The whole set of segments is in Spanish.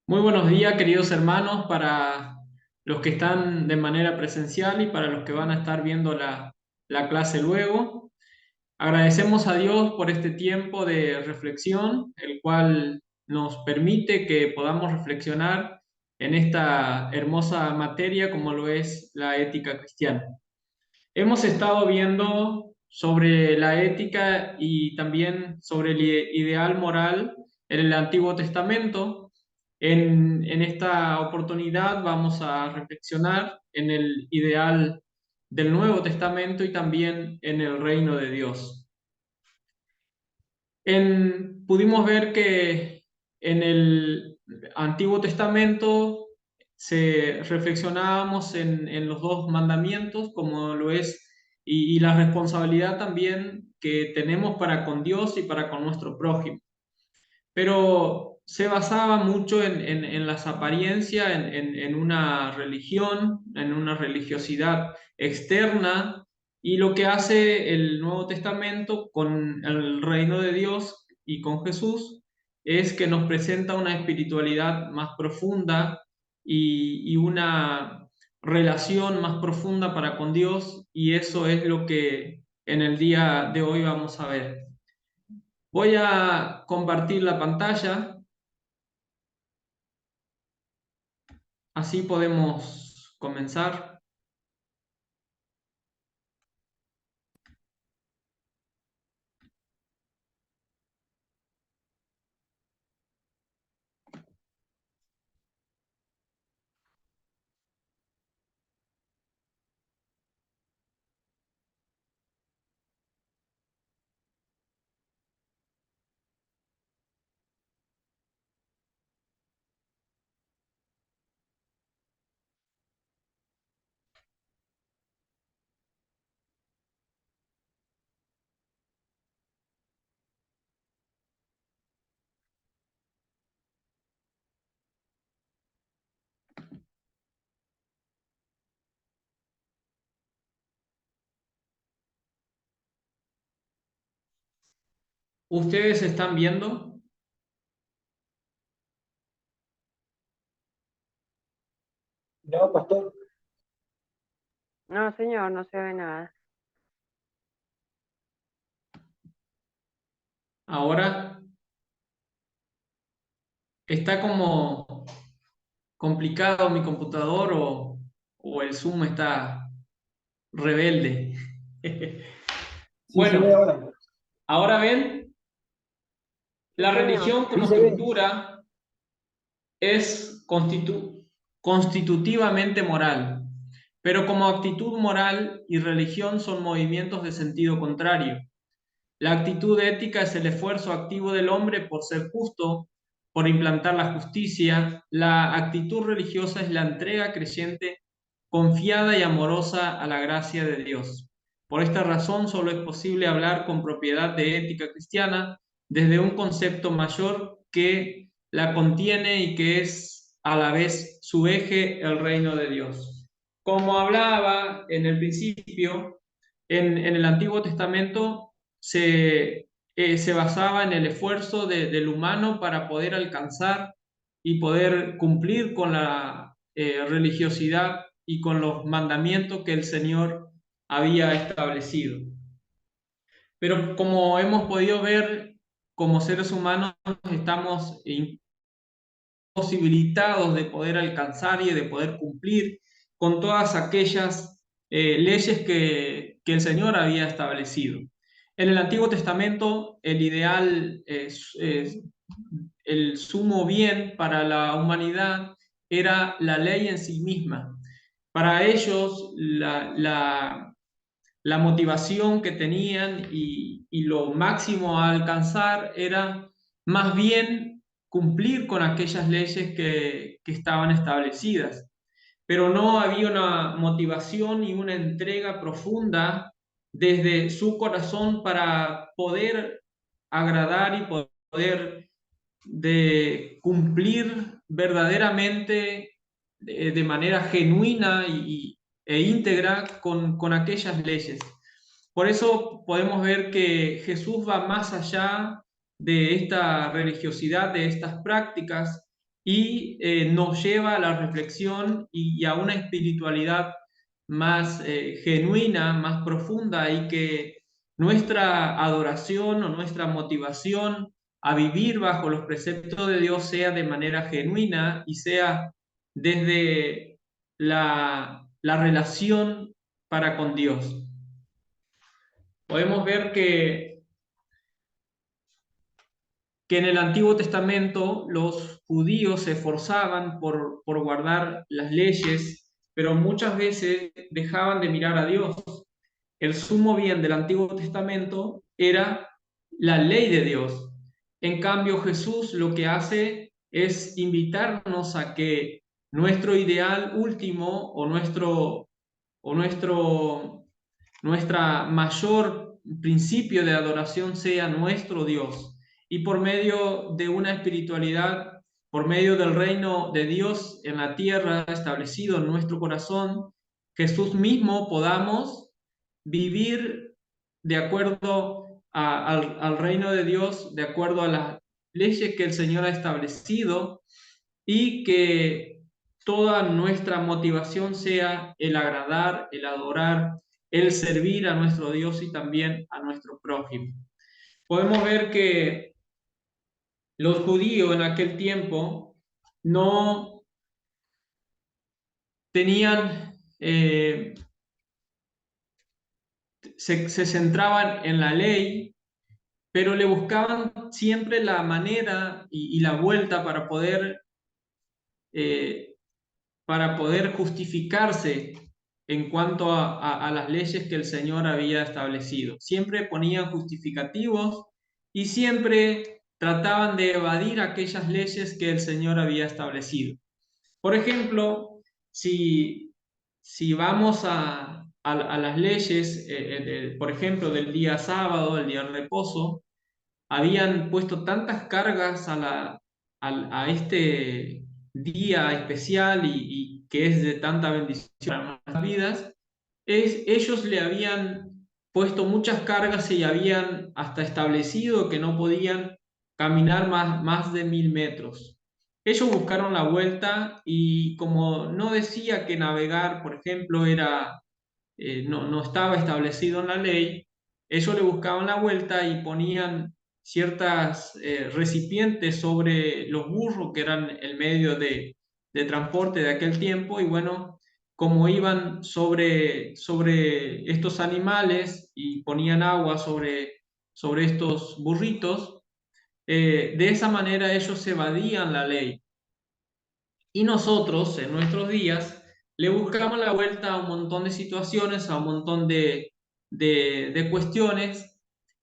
Muy buenos días, queridos hermanos, para los que están de manera presencial y para los que van a estar viendo la clase luego. Agradecemos a Dios por este tiempo de reflexión, el cual nos permite que podamos reflexionar en esta hermosa materia como lo es la ética cristiana. Hemos estado viendo sobre la ética y también sobre el ideal moral en el Antiguo Testamento. En esta oportunidad vamos a reflexionar en el ideal del Nuevo Testamento y también en el reino de Dios. Pudimos ver que en el Antiguo Testamento reflexionábamos en los dos mandamientos, como lo es, y la responsabilidad también que tenemos para con Dios y para con nuestro prójimo. Pero se basaba mucho en las apariencias, en una religión, en una religiosidad externa, y lo que hace el Nuevo Testamento con el reino de Dios y con Jesús es que nos presenta una espiritualidad más profunda y una relación más profunda para con Dios, y eso es lo que en el día de hoy vamos a ver. Voy a compartir la pantalla, así podemos comenzar. ¿Ustedes están viendo? No, pastor. No, señor, no se ve nada. Ahora está como complicado mi computador o el Zoom está rebelde. Sí se ve Bueno, ahora. ahora ven, Sí, la señor. religión Sí como se ve. estructura es constitutivamente moral, pero como actitud moral y religión son movimientos de sentido contrario. La actitud ética es el esfuerzo activo del hombre por ser justo, por implantar la justicia. La actitud religiosa es la entrega creyente, confiada y amorosa a la gracia de Dios. Por esta razón, solo es posible hablar con propiedad de ética cristiana desde un concepto mayor que la contiene y que es a la vez su eje, el reino de Dios. Como hablaba en el principio, en el Antiguo Testamento se basaba en el esfuerzo del humano para poder alcanzar y poder cumplir con la religiosidad y con los mandamientos que el Señor había establecido. Pero como hemos podido ver, como seres humanos estamos imposibilitados de poder alcanzar y de poder cumplir con todas aquellas leyes que el Señor había establecido. En el Antiguo Testamento, el ideal, el sumo bien para la humanidad era la ley en sí misma. Para ellos, la motivación que tenían y lo máximo a alcanzar era más bien cumplir con aquellas leyes que estaban establecidas, pero no había una motivación y una entrega profunda desde su corazón para poder agradar y poder cumplir verdaderamente de manera genuina e íntegra con aquellas leyes. Por eso podemos ver que Jesús va más allá de esta religiosidad, de estas prácticas, y nos lleva a la reflexión y a una espiritualidad más genuina, más profunda, y que nuestra adoración o nuestra motivación a vivir bajo los preceptos de Dios sea de manera genuina y sea desde la relación para con Dios. Podemos ver que en el Antiguo Testamento los judíos se esforzaban por guardar las leyes, pero muchas veces dejaban de mirar a Dios. El sumo bien del Antiguo Testamento era la ley de Dios. En cambio, Jesús lo que hace es invitarnos a que nuestro ideal último nuestra mayor principio de adoración sea nuestro Dios. Y por medio de una espiritualidad, por medio del reino de Dios en la tierra establecido en nuestro corazón, Jesús mismo podamos vivir de acuerdo al reino de Dios, de acuerdo a las leyes que el Señor ha establecido, y que toda nuestra motivación sea el agradar, el adorar, el servir a nuestro Dios y también a nuestro prójimo. Podemos ver que los judíos en aquel tiempo no tenían, se centraban en la ley, pero le buscaban siempre la manera y la vuelta eh, para poder justificarse en cuanto a las leyes que el Señor había establecido. Siempre ponían justificativos y siempre trataban de evadir aquellas leyes que el Señor había establecido. Por ejemplo, si vamos a las leyes, por ejemplo, del día sábado, el día de reposo, habían puesto tantas cargas a este día especial y que es de tanta bendición para nuestras vidas. Ellos le habían puesto muchas cargas y habían hasta establecido que no podían caminar más de 1000 metros. Ellos buscaron la vuelta, y como no decía que navegar, por ejemplo, no estaba establecido en la ley, ellos le buscaban la vuelta y ponían ciertas recipientes sobre los burros, que eran el medio de transporte de aquel tiempo, y bueno, como iban sobre estos animales y ponían agua sobre estos burritos, de esa manera ellos evadían la ley. Y nosotros, en nuestros días, le buscamos la vuelta a un montón de situaciones, a un montón de cuestiones,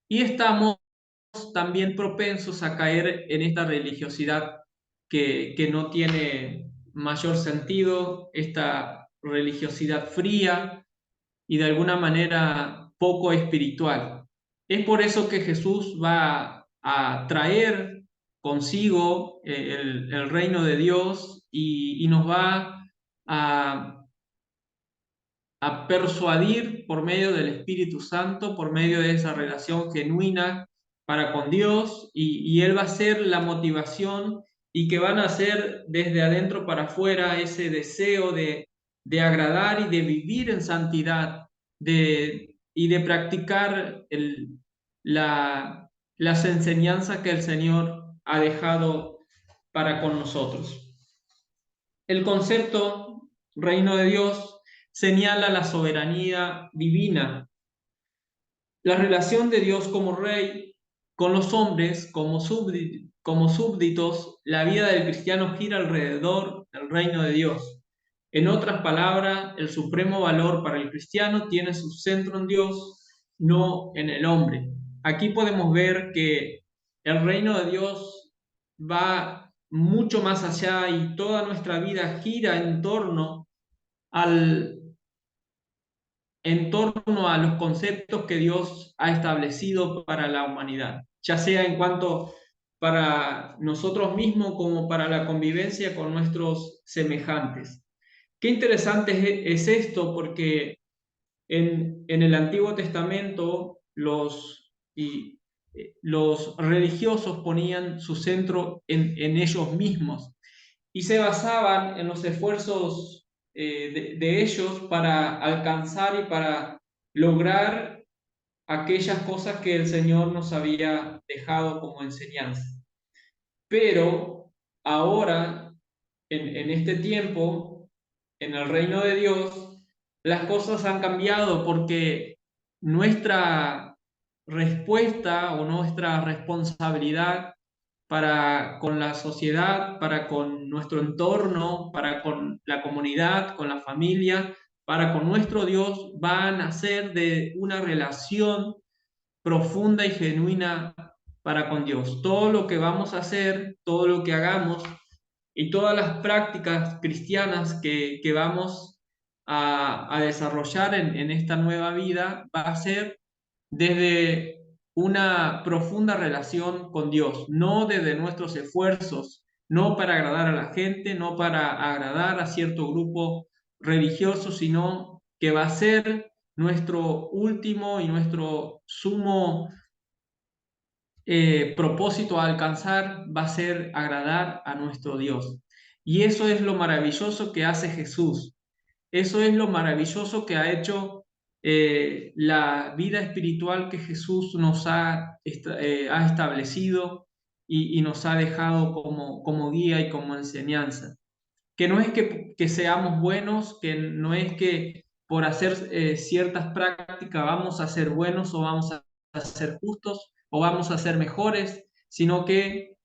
y estamos también propensos a caer en esta religiosidad que no tiene mayor sentido, esta religiosidad fría y de alguna manera poco espiritual. Es por eso que Jesús va a traer consigo el reino de Dios, y nos va a, a persuadir por medio del Espíritu Santo, por medio de esa relación genuina para con Dios, y Él va a ser la motivación, y que van a ser desde adentro para afuera ese deseo de agradar y de vivir en santidad, y de practicar las enseñanzas que el Señor ha dejado para con nosotros. El concepto reino de Dios señala la soberanía divina, la relación de Dios como rey con los hombres como súbditos. La vida del cristiano gira alrededor del reino de Dios. En otras palabras, el supremo valor para el cristiano tiene su centro en Dios, no en el hombre. Aquí podemos ver que el reino de Dios va mucho más allá, y toda nuestra vida gira al, en torno a los conceptos que Dios ha establecido para la humanidad, ya sea en cuanto para nosotros mismos como para la convivencia con nuestros semejantes. Qué interesante es esto, porque en el Antiguo Testamento los religiosos ponían su centro en ellos mismos, y se basaban en los esfuerzos de ellos para alcanzar y para lograr aquellas cosas que el Señor nos había dejado como enseñanza. Pero ahora, en este tiempo, en el reino de Dios, las cosas han cambiado porque nuestra respuesta o nuestra responsabilidad para con la sociedad, para con nuestro entorno, para con la comunidad, con la familia, para con nuestro Dios, va a nacer de una relación profunda y genuina para con Dios. Todo lo que vamos a hacer, todo lo que hagamos y todas las prácticas cristianas que vamos a desarrollar en esta nueva vida va a ser desde una profunda relación con Dios, no desde nuestros esfuerzos, no para agradar a la gente, no para agradar a cierto grupo religioso, sino que va a ser nuestro último y nuestro sumo propósito a alcanzar va a ser agradar a nuestro Dios. Y eso es lo maravilloso que hace Jesús. Eso es lo maravilloso que ha hecho la vida espiritual que Jesús nos ha establecido y nos ha dejado como guía y como enseñanza. Que no es que seamos buenos, que no es que por hacer ciertas prácticas vamos a ser buenos o vamos a ser justos o vamos a ser mejores, sino que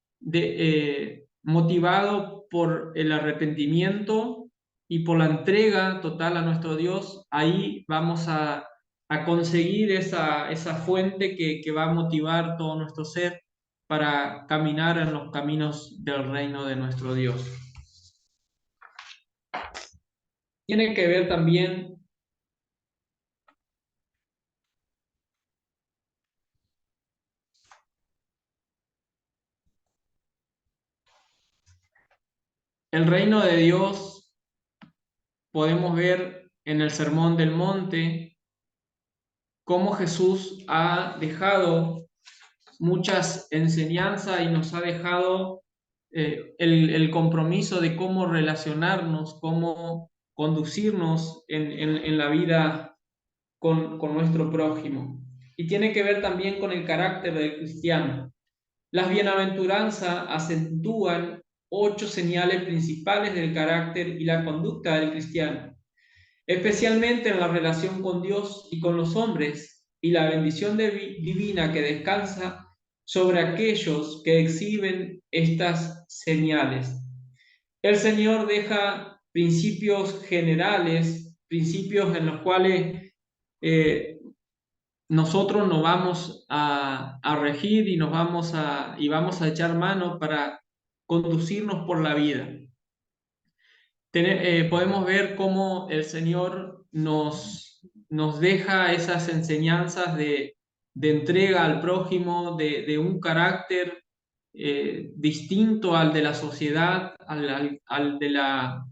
motivado por el arrepentimiento y por la entrega total a nuestro Dios, ahí vamos a conseguir esa fuente que va a motivar todo nuestro ser para caminar en los caminos del reino de nuestro Dios. Tiene que ver también el reino de Dios, podemos ver en el Sermón del Monte cómo Jesús ha dejado muchas enseñanzas y nos ha dejado el compromiso de cómo relacionarnos, cómo conducirnos en la vida con nuestro prójimo. Y tiene que ver también con el carácter del cristiano. Las bienaventuranzas acentúan 8 señales principales del carácter y la conducta del cristiano, especialmente en la relación con Dios y con los hombres, y la bendición divina que descansa sobre aquellos que exhiben estas señales. El Señor deja principios generales, principios en los cuales nosotros nos vamos a regir y vamos a echar mano para conducirnos por la vida. Podemos ver cómo el Señor nos deja esas enseñanzas de entrega al prójimo, de un carácter distinto al de la sociedad, al de la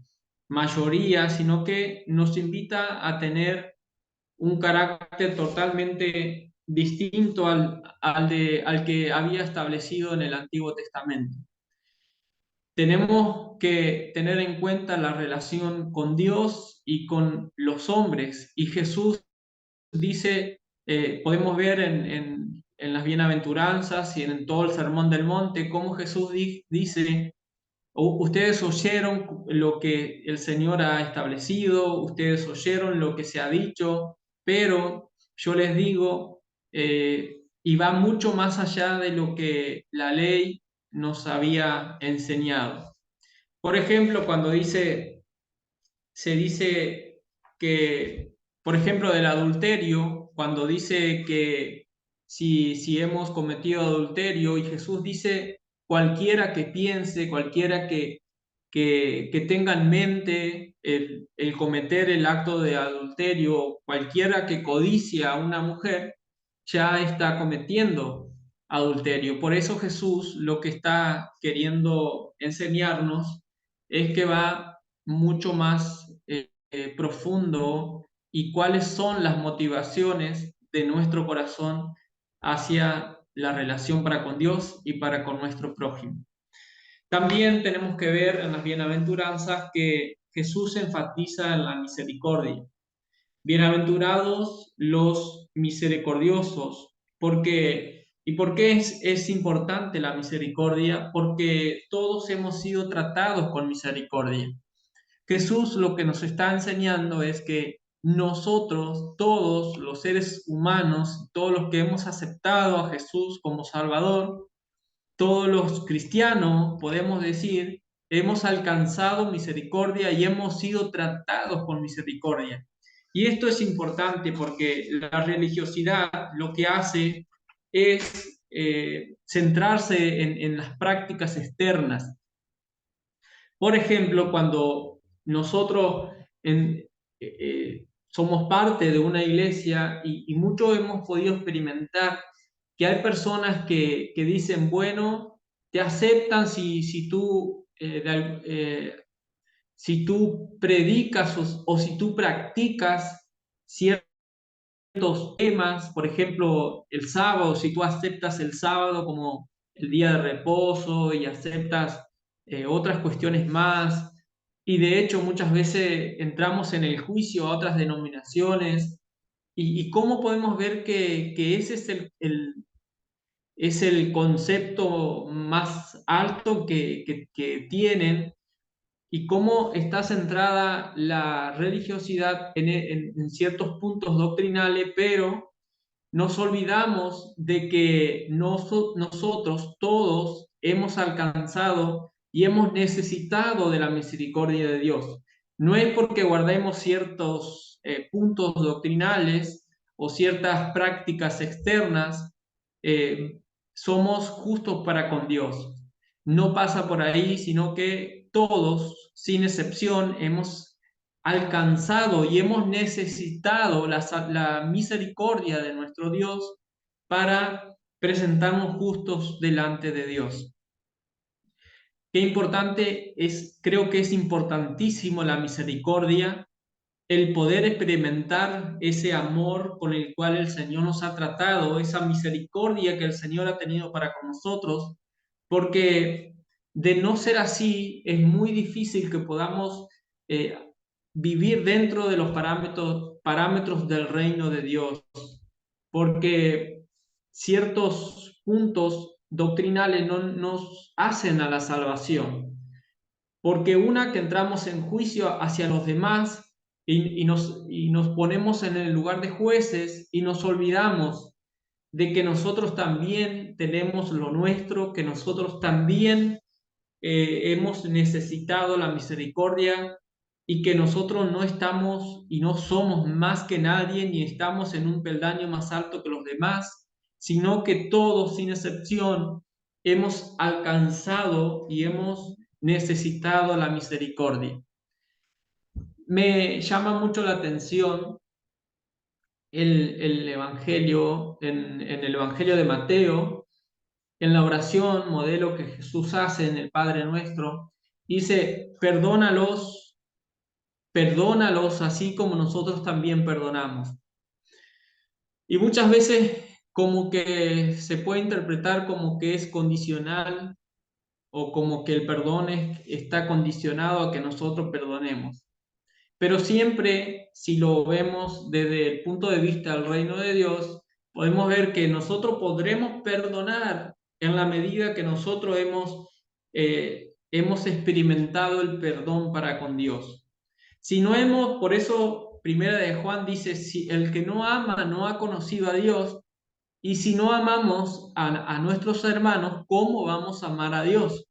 mayoría, sino que nos invita a tener un carácter totalmente distinto al que había establecido en el Antiguo Testamento. Tenemos que tener en cuenta la relación con Dios y con los hombres. Y Jesús dice, podemos ver en las bienaventuranzas y en todo el Sermón del Monte, cómo Jesús dice, ustedes oyeron lo que el Señor ha establecido, ustedes oyeron lo que se ha dicho, pero yo les digo, y va mucho más allá de lo que la ley nos había enseñado. Por ejemplo, cuando se dice que, por ejemplo, del adulterio, cuando dice que si hemos cometido adulterio, y Jesús dice, cualquiera que piense, cualquiera que tenga en mente el cometer el acto de adulterio, cualquiera que codicia a una mujer, ya está cometiendo adulterio. Por eso Jesús lo que está queriendo enseñarnos es que va mucho más profundo y cuáles son las motivaciones de nuestro corazón hacia la relación para con Dios y para con nuestro prójimo. También tenemos que ver en las bienaventuranzas que Jesús enfatiza en la misericordia. Bienaventurados los misericordiosos, ¿y por qué es importante la misericordia? Porque todos hemos sido tratados con misericordia. Jesús lo que nos está enseñando es que nosotros, todos los seres humanos, todos los que hemos aceptado a Jesús como Salvador, todos los cristianos, podemos decir, hemos alcanzado misericordia y hemos sido tratados con misericordia. Y esto es importante porque la religiosidad lo que hace es centrarse en las prácticas externas. Por ejemplo, cuando nosotros somos parte de una iglesia y muchos hemos podido experimentar que hay personas que dicen, bueno, te aceptan si tú predicas o si tú practicas ciertos temas, por ejemplo, el sábado, si tú aceptas el sábado como el día de reposo y aceptas otras cuestiones más, y de hecho muchas veces entramos en el juicio a otras denominaciones, y cómo podemos ver que ese es es el concepto más alto que tienen y cómo está centrada la religiosidad en ciertos puntos doctrinales, pero nos olvidamos de que nosotros todos hemos alcanzado y hemos necesitado de la misericordia de Dios. No es porque guardemos ciertos puntos doctrinales o ciertas prácticas externas, eh, somos justos para con Dios. No pasa por ahí, sino que todos, sin excepción, hemos alcanzado y hemos necesitado la misericordia de nuestro Dios para presentarnos justos delante de Dios. Qué importante es, creo que es importantísimo la misericordia, el poder experimentar ese amor con el cual el Señor nos ha tratado, esa misericordia que el Señor ha tenido para con nosotros, porque de no ser así es muy difícil que podamos eh, vivir dentro de los parámetros del reino de Dios, porque ciertos puntos doctrinales no nos hacen a la salvación, porque una que entramos en juicio hacia los demás y nos ponemos en el lugar de jueces y nos olvidamos de que nosotros también tenemos lo nuestro, que nosotros también hemos necesitado la misericordia y que nosotros no estamos y no somos más que nadie ni estamos en un peldaño más alto que los demás, sino que todos, sin excepción, hemos alcanzado y hemos necesitado la misericordia. Me llama mucho la atención el Evangelio, en el Evangelio de Mateo, en la oración modelo que Jesús hace en el Padre Nuestro, dice, perdónalos así como nosotros también perdonamos. Y muchas veces como que se puede interpretar como que es condicional o como que el perdón está condicionado a que nosotros perdonemos. Pero siempre, si lo vemos desde el punto de vista del reino de Dios, podemos ver que nosotros podremos perdonar en la medida que nosotros hemos experimentado el perdón para con Dios. Si no hemos, por eso Primera de Juan dice, si el que no ama no ha conocido a Dios, y si no amamos a nuestros hermanos, ¿cómo vamos a amar a Dios?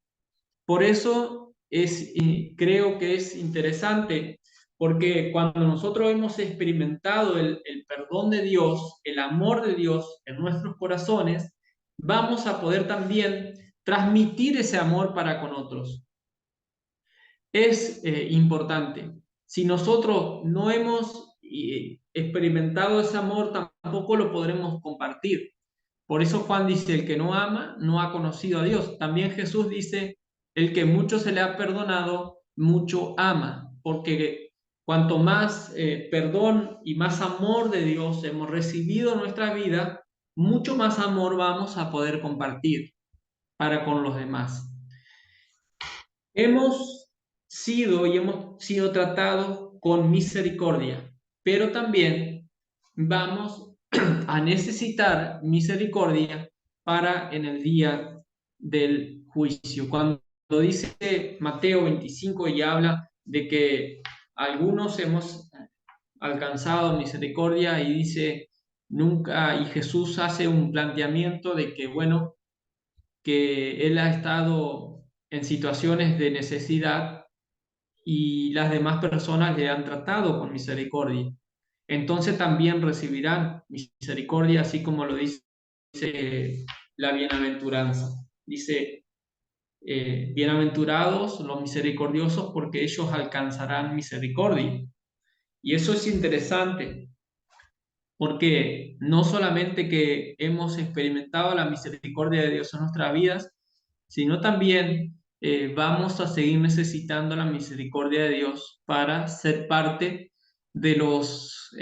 Por eso creo que es interesante, porque cuando nosotros hemos experimentado el perdón de Dios, el amor de Dios en nuestros corazones, vamos a poder también transmitir ese amor para con otros. Es importante. Si nosotros no hemos experimentado ese amor, tampoco lo podremos compartir. Por eso Juan dice, el que no ama no ha conocido a Dios. También Jesús dice, el que mucho se le ha perdonado, mucho ama. Porque cuanto más perdón y más amor de Dios hemos recibido en nuestra vida, mucho más amor vamos a poder compartir para con los demás. Hemos sido y hemos sido tratados con misericordia, pero también vamos a necesitar misericordia para en el día del juicio. Cuando dice Mateo 25 y habla de que algunos hemos alcanzado misericordia y dice nunca, y Jesús hace un planteamiento de que, bueno, que él ha estado en situaciones de necesidad y las demás personas le han tratado con misericordia. Entonces también recibirán misericordia, así como lo dice la bienaventuranza. Dice, bienaventurados los misericordiosos porque ellos alcanzarán misericordia. Y eso es interesante porque no solamente que hemos experimentado la misericordia de Dios en nuestras vidas, sino también vamos a seguir necesitando la misericordia de Dios para ser parte de los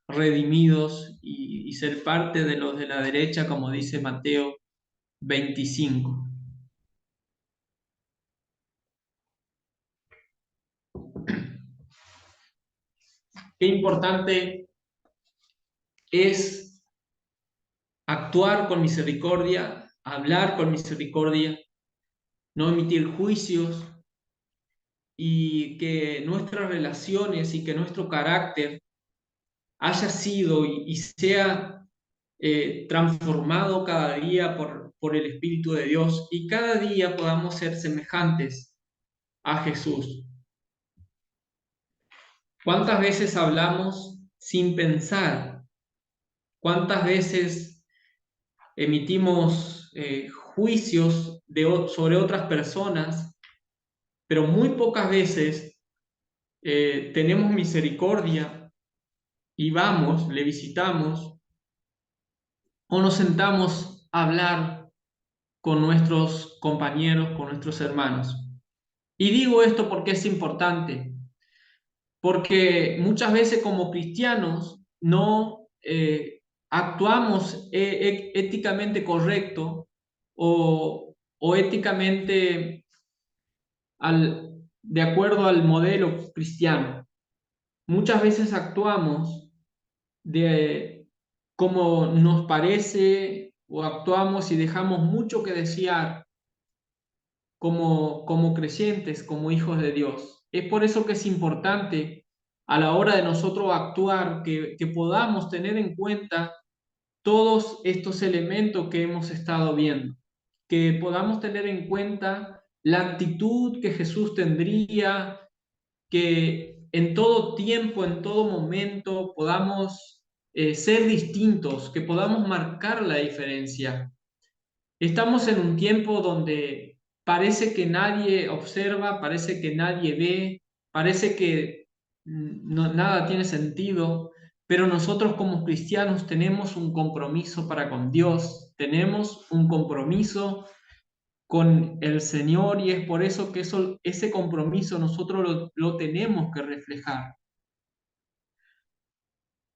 redimidos y ser parte de los de la derecha, como dice Mateo 25. Qué importante es actuar con misericordia, hablar con misericordia, no emitir juicios, y que nuestras relaciones y que nuestro carácter haya sido y sea transformado cada día por el Espíritu de Dios y cada día podamos ser semejantes a Jesús. ¿Cuántas veces hablamos sin pensar? ¿Cuántas veces emitimos juicios sobre otras personas? Pero muy pocas veces tenemos misericordia y vamos, le visitamos o nos sentamos a hablar con nuestros compañeros, con nuestros hermanos. Y digo esto porque es importante, porque muchas veces como cristianos no actuamos éticamente correcto o éticamente de acuerdo al modelo cristiano. Muchas veces actuamos de como nos parece o actuamos y dejamos mucho que desear como creyentes, como hijos de Dios. Es por eso que es importante a la hora de nosotros actuar que podamos tener en cuenta todos estos elementos que hemos estado viendo, que podamos tener en cuenta la actitud que Jesús tendría, que en todo tiempo, en todo momento podamos ser distintos, que podamos marcar la diferencia. Estamos en un tiempo donde parece que nadie observa, parece que nadie ve, parece que nada tiene sentido, pero nosotros como cristianos tenemos un compromiso para con Dios, tenemos un compromiso con el Señor y es por eso que ese compromiso nosotros lo tenemos que reflejar.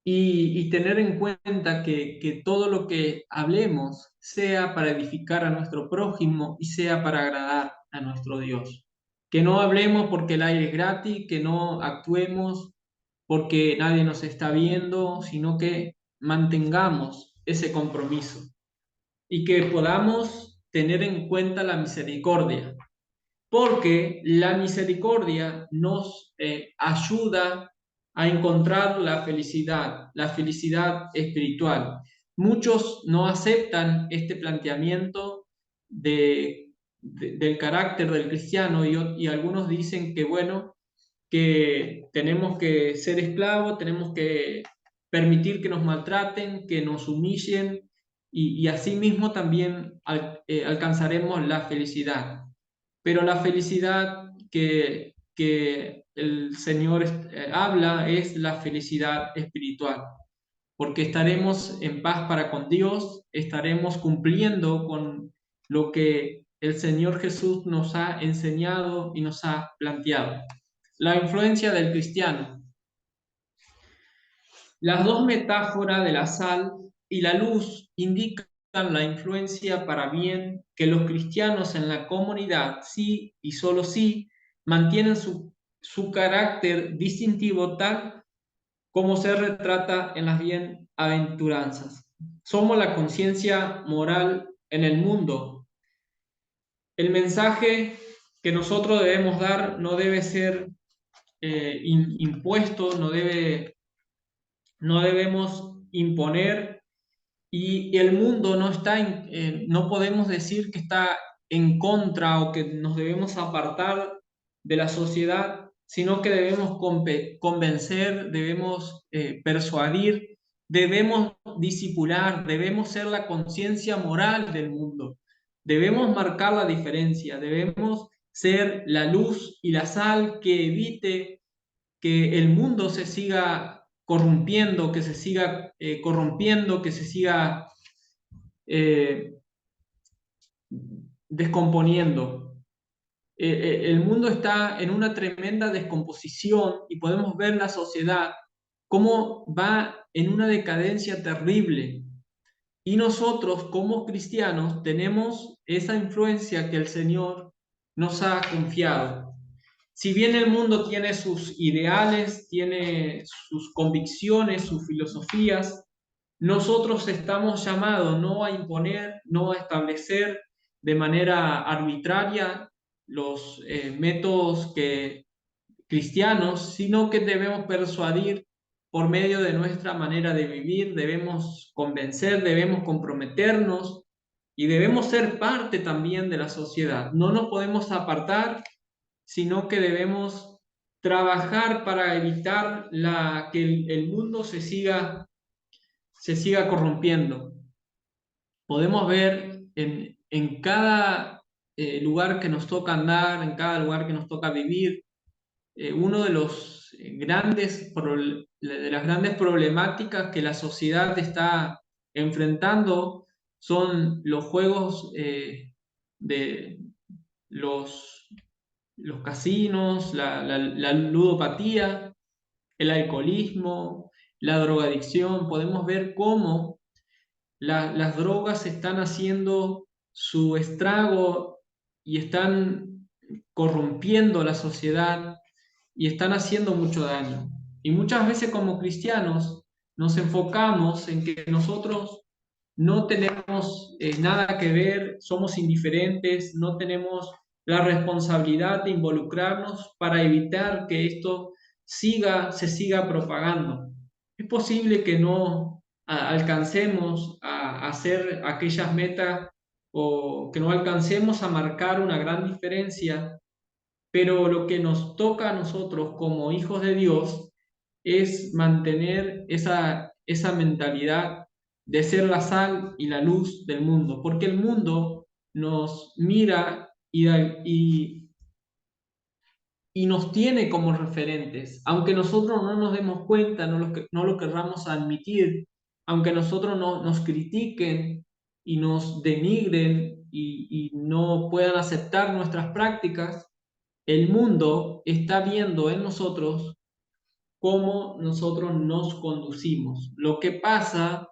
Y tener en cuenta que todo lo que hablemos sea para edificar a nuestro prójimo y sea para agradar a nuestro Dios. Que no hablemos porque el aire es gratis, que no actuemos porque nadie nos está viendo, sino que mantengamos ese compromiso y que podamos tener en cuenta la misericordia, porque la misericordia nos ayuda a encontrar la felicidad espiritual. Muchos no aceptan este planteamiento del carácter del cristiano y algunos dicen que, bueno, que tenemos que ser esclavos, tenemos que permitir que nos maltraten, que nos humillen y así mismo también alcanzaremos la felicidad. Pero la felicidad que el Señor habla es la felicidad espiritual, porque estaremos en paz para con Dios, estaremos cumpliendo con lo que el Señor Jesús nos ha enseñado y nos ha planteado. La influencia del cristiano. Las dos metáforas de la sal y la luz indican la influencia para bien que los cristianos en la comunidad, sí y solo sí, mantienen su carácter distintivo tal como se retrata en las bienaventuranzas. Somos la conciencia moral en el mundo. El mensaje que nosotros debemos dar no debe ser impuesto, no debemos imponer, y el mundo no está, no podemos decir que está en contra o que nos debemos apartar de la sociedad, sino que debemos convencer, debemos persuadir, debemos disipular, debemos ser la conciencia moral del mundo, debemos marcar la diferencia, debemos ser la luz y la sal que evite que el mundo se siga corrompiendo, que se siga corrompiendo, que se siga eh, descomponiendo. El mundo está en una tremenda descomposición y podemos ver la sociedad cómo va en una decadencia terrible. Y nosotros como cristianos tenemos esa influencia que el Señor nos ha confiado. Si bien el mundo tiene sus ideales, tiene sus convicciones, sus filosofías, nosotros estamos llamados no a imponer, no a establecer de manera arbitraria los métodos cristianos, sino que debemos persuadir por medio de nuestra manera de vivir, debemos convencer, debemos comprometernos y debemos ser parte también de la sociedad. No nos podemos apartar, sino que debemos trabajar para evitar que el mundo se siga corrompiendo. Podemos ver en cada lugar que nos toca andar, en cada lugar que nos toca vivir, uno de de las grandes problemáticas que la sociedad está enfrentando son los juegos de los casinos, la ludopatía, el alcoholismo, la drogadicción. Podemos ver cómo las drogas están haciendo su estrago y están corrompiendo la sociedad y están haciendo mucho daño. Y muchas veces como cristianos nos enfocamos en que nosotros no tenemos nada que ver, somos indiferentes, no tenemos la responsabilidad de involucrarnos para evitar que esto se siga propagando. Es posible que no alcancemos a hacer aquellas metas o que no alcancemos a marcar una gran diferencia, pero lo que nos toca a nosotros como hijos de Dios es mantener esa mentalidad de ser la sal y la luz del mundo, porque el mundo nos mira y nos tiene como referentes, aunque nosotros no nos demos cuenta, no lo querramos admitir, aunque nosotros nos critiquen y nos denigren y no puedan aceptar nuestras prácticas, el mundo está viendo en nosotros cómo nosotros nos conducimos. Lo que pasa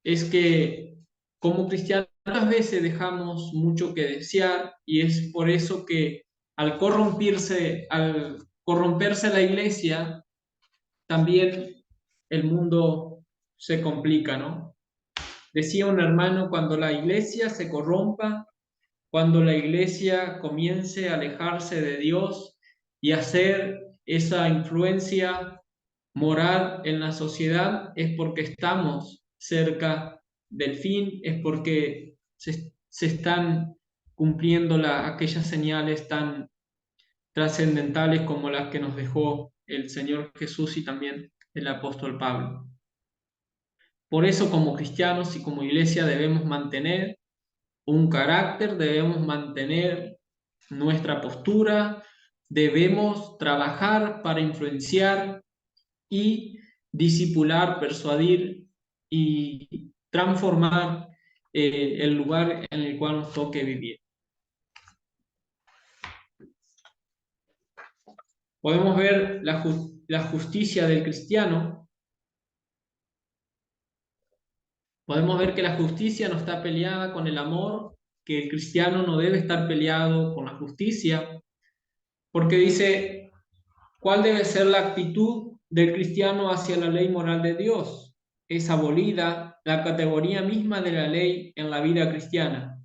es que como cristianos muchas veces dejamos mucho que desear y es por eso que al corromperse la iglesia, también el mundo se complica, ¿no? Decía un hermano, cuando la iglesia se corrompa, cuando la iglesia comience a alejarse de Dios y a hacer esa influencia moral en la sociedad, es porque estamos cerca del fin, es porque se están cumpliendo aquellas señales tan trascendentales como las que nos dejó el Señor Jesús y también el apóstol Pablo. Por eso, como cristianos y como iglesia debemos mantener un carácter, debemos mantener nuestra postura, debemos trabajar para influenciar y disipular, persuadir y transformar el lugar en el cual nos toque vivir. Podemos ver la justicia del cristiano Podemos ver que la justicia no está peleada con el amor, que el cristiano no debe estar peleado con la justicia, porque dice, ¿cuál debe ser la actitud del cristiano hacia la ley moral de Dios? Es abolida la categoría misma de la ley en la vida cristiana.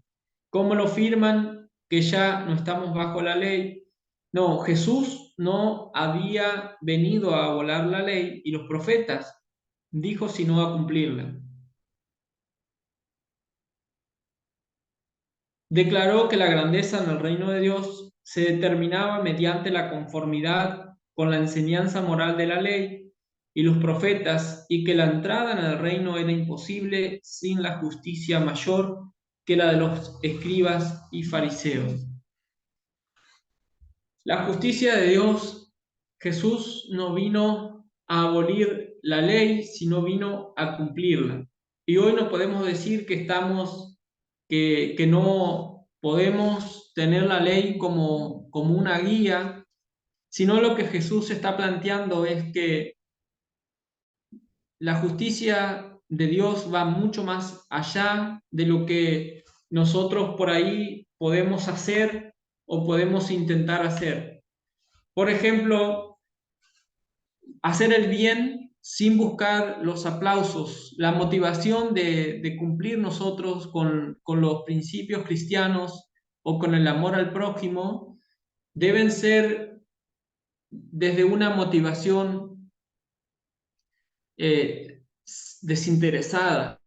¿Cómo lo firman que ya no estamos bajo la ley? No, Jesús no había venido a abolar la ley y los profetas, dijo sino a cumplirla. Declaró que la grandeza en el reino de Dios se determinaba mediante la conformidad con la enseñanza moral de la ley y los profetas, y que la entrada en el reino era imposible sin la justicia mayor que la de los escribas y fariseos. La justicia de Dios, Jesús no vino a abolir la ley, sino vino a cumplirla. Y hoy no podemos decir que no podemos tener la ley como una guía, sino lo que Jesús está planteando es que la justicia de Dios va mucho más allá de lo que nosotros por ahí podemos hacer o podemos intentar hacer. Por ejemplo, hacer el bien sin buscar los aplausos, la motivación de cumplir nosotros con los principios cristianos o con el amor al prójimo, deben ser desde una motivación desinteresada,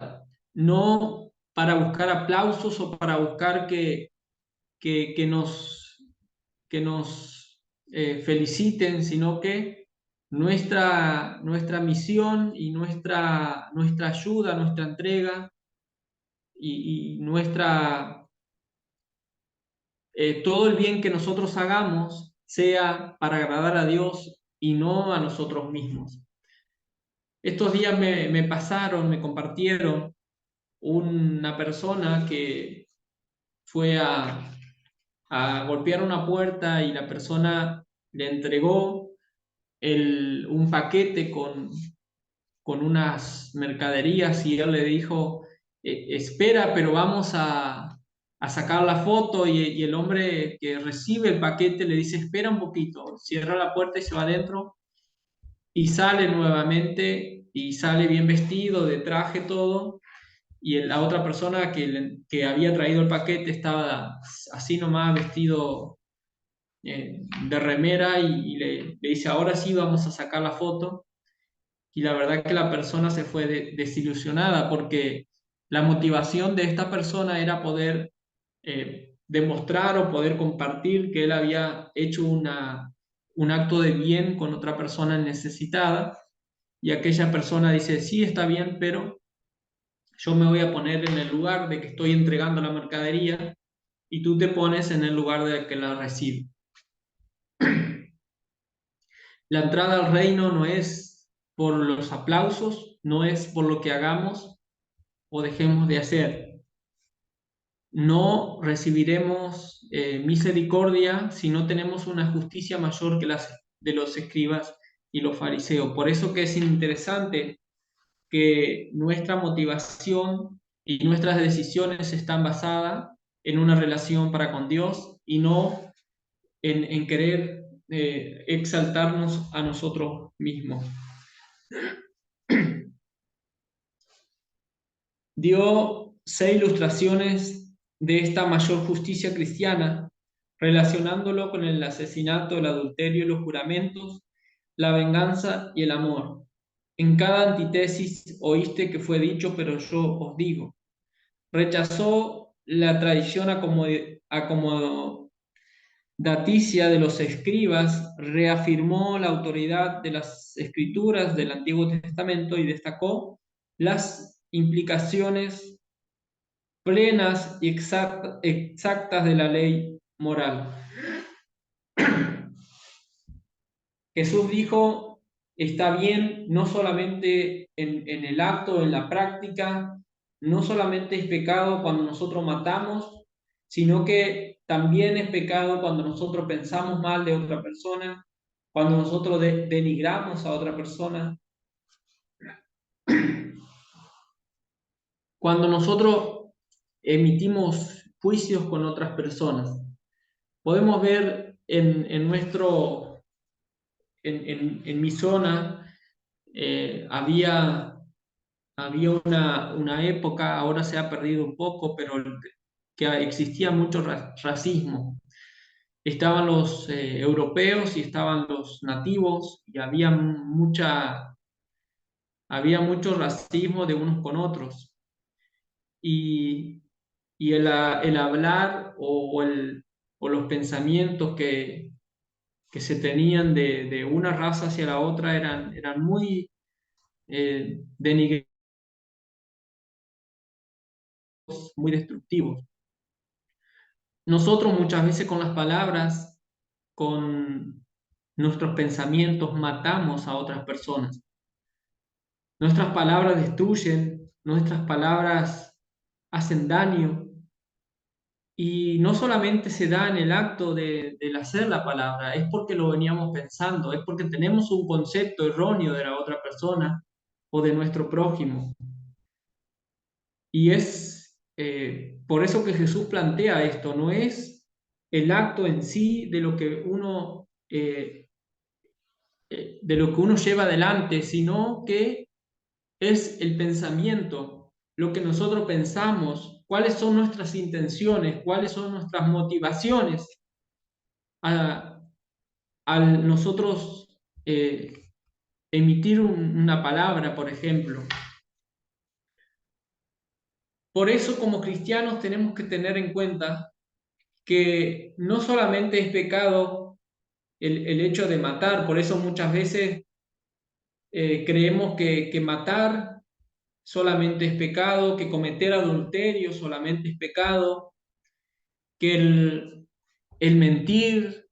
no para buscar aplausos o para buscar que nos feliciten, sino que nuestra misión y nuestra ayuda, nuestra entrega y todo el bien que nosotros hagamos sea para agradar a Dios y no a nosotros mismos. Estos días me compartieron una persona que fue a golpear una puerta y la persona le entregó un paquete con unas mercaderías y él le dijo, espera, pero vamos a sacar la foto y el hombre que recibe el paquete le dice, espera un poquito, cierra la puerta y se va adentro y sale nuevamente y sale bien vestido, de traje, todo. Y la otra persona que había traído el paquete estaba así nomás vestido de remera y le dice, ahora sí vamos a sacar la foto. Y la verdad que la persona se fue desilusionada porque la motivación de esta persona era poder demostrar o poder compartir que él había hecho un acto de bien con otra persona necesitada y aquella persona dice, sí, está bien, pero yo me voy a poner en el lugar de que estoy entregando la mercadería y tú te pones en el lugar de que la recibe. La entrada al reino no es por los aplausos, no es por lo que hagamos o dejemos de hacer. No recibiremos misericordia si no tenemos una justicia mayor que las de los escribas y los fariseos. Por eso que es interesante que nuestra motivación y nuestras decisiones están basadas en una relación para con Dios y no en querer exaltarnos a nosotros mismos. Dio 6 ilustraciones de esta mayor justicia cristiana, relacionándolo con el asesinato, el adulterio y los juramentos, la venganza y el amor. En cada antítesis oíste que fue dicho, pero yo os digo. Rechazó la tradición acomodaticia de los escribas, reafirmó la autoridad de las escrituras del Antiguo Testamento y destacó las implicaciones plenas y exactas de la ley moral. Jesús dijo, está bien, no solamente en el acto, en la práctica, no solamente es pecado cuando nosotros matamos, sino que también es pecado cuando nosotros pensamos mal de otra persona, cuando nosotros denigramos a otra persona. cuando nosotros emitimos juicios con otras personas. Podemos ver en mi zona, había una época, ahora se ha perdido un poco, pero que existía mucho racismo. Estaban los europeos y estaban los nativos y había mucho racismo de unos con otros. Y, el hablar o los pensamientos que se tenían de una raza hacia la otra eran muy denigrantes, muy destructivos. Nosotros muchas veces con las palabras, con nuestros pensamientos, matamos a otras personas. Nuestras palabras destruyen, nuestras palabras hacen daño. Y no solamente se da en el acto del hacer la palabra, es porque lo veníamos pensando, es porque tenemos un concepto erróneo de la otra persona o de nuestro prójimo. Y es por eso que Jesús plantea esto, no es el acto en sí de lo que uno lleva adelante, sino que es el pensamiento, lo que nosotros pensamos, cuáles son nuestras intenciones, cuáles son nuestras motivaciones a- al nosotros emitir una palabra, por ejemplo. Por eso, como cristianos, tenemos que tener en cuenta que no solamente es pecado el hecho de matar, por eso muchas veces creemos que matar solamente es pecado, que cometer adulterio solamente es pecado, que el mentir,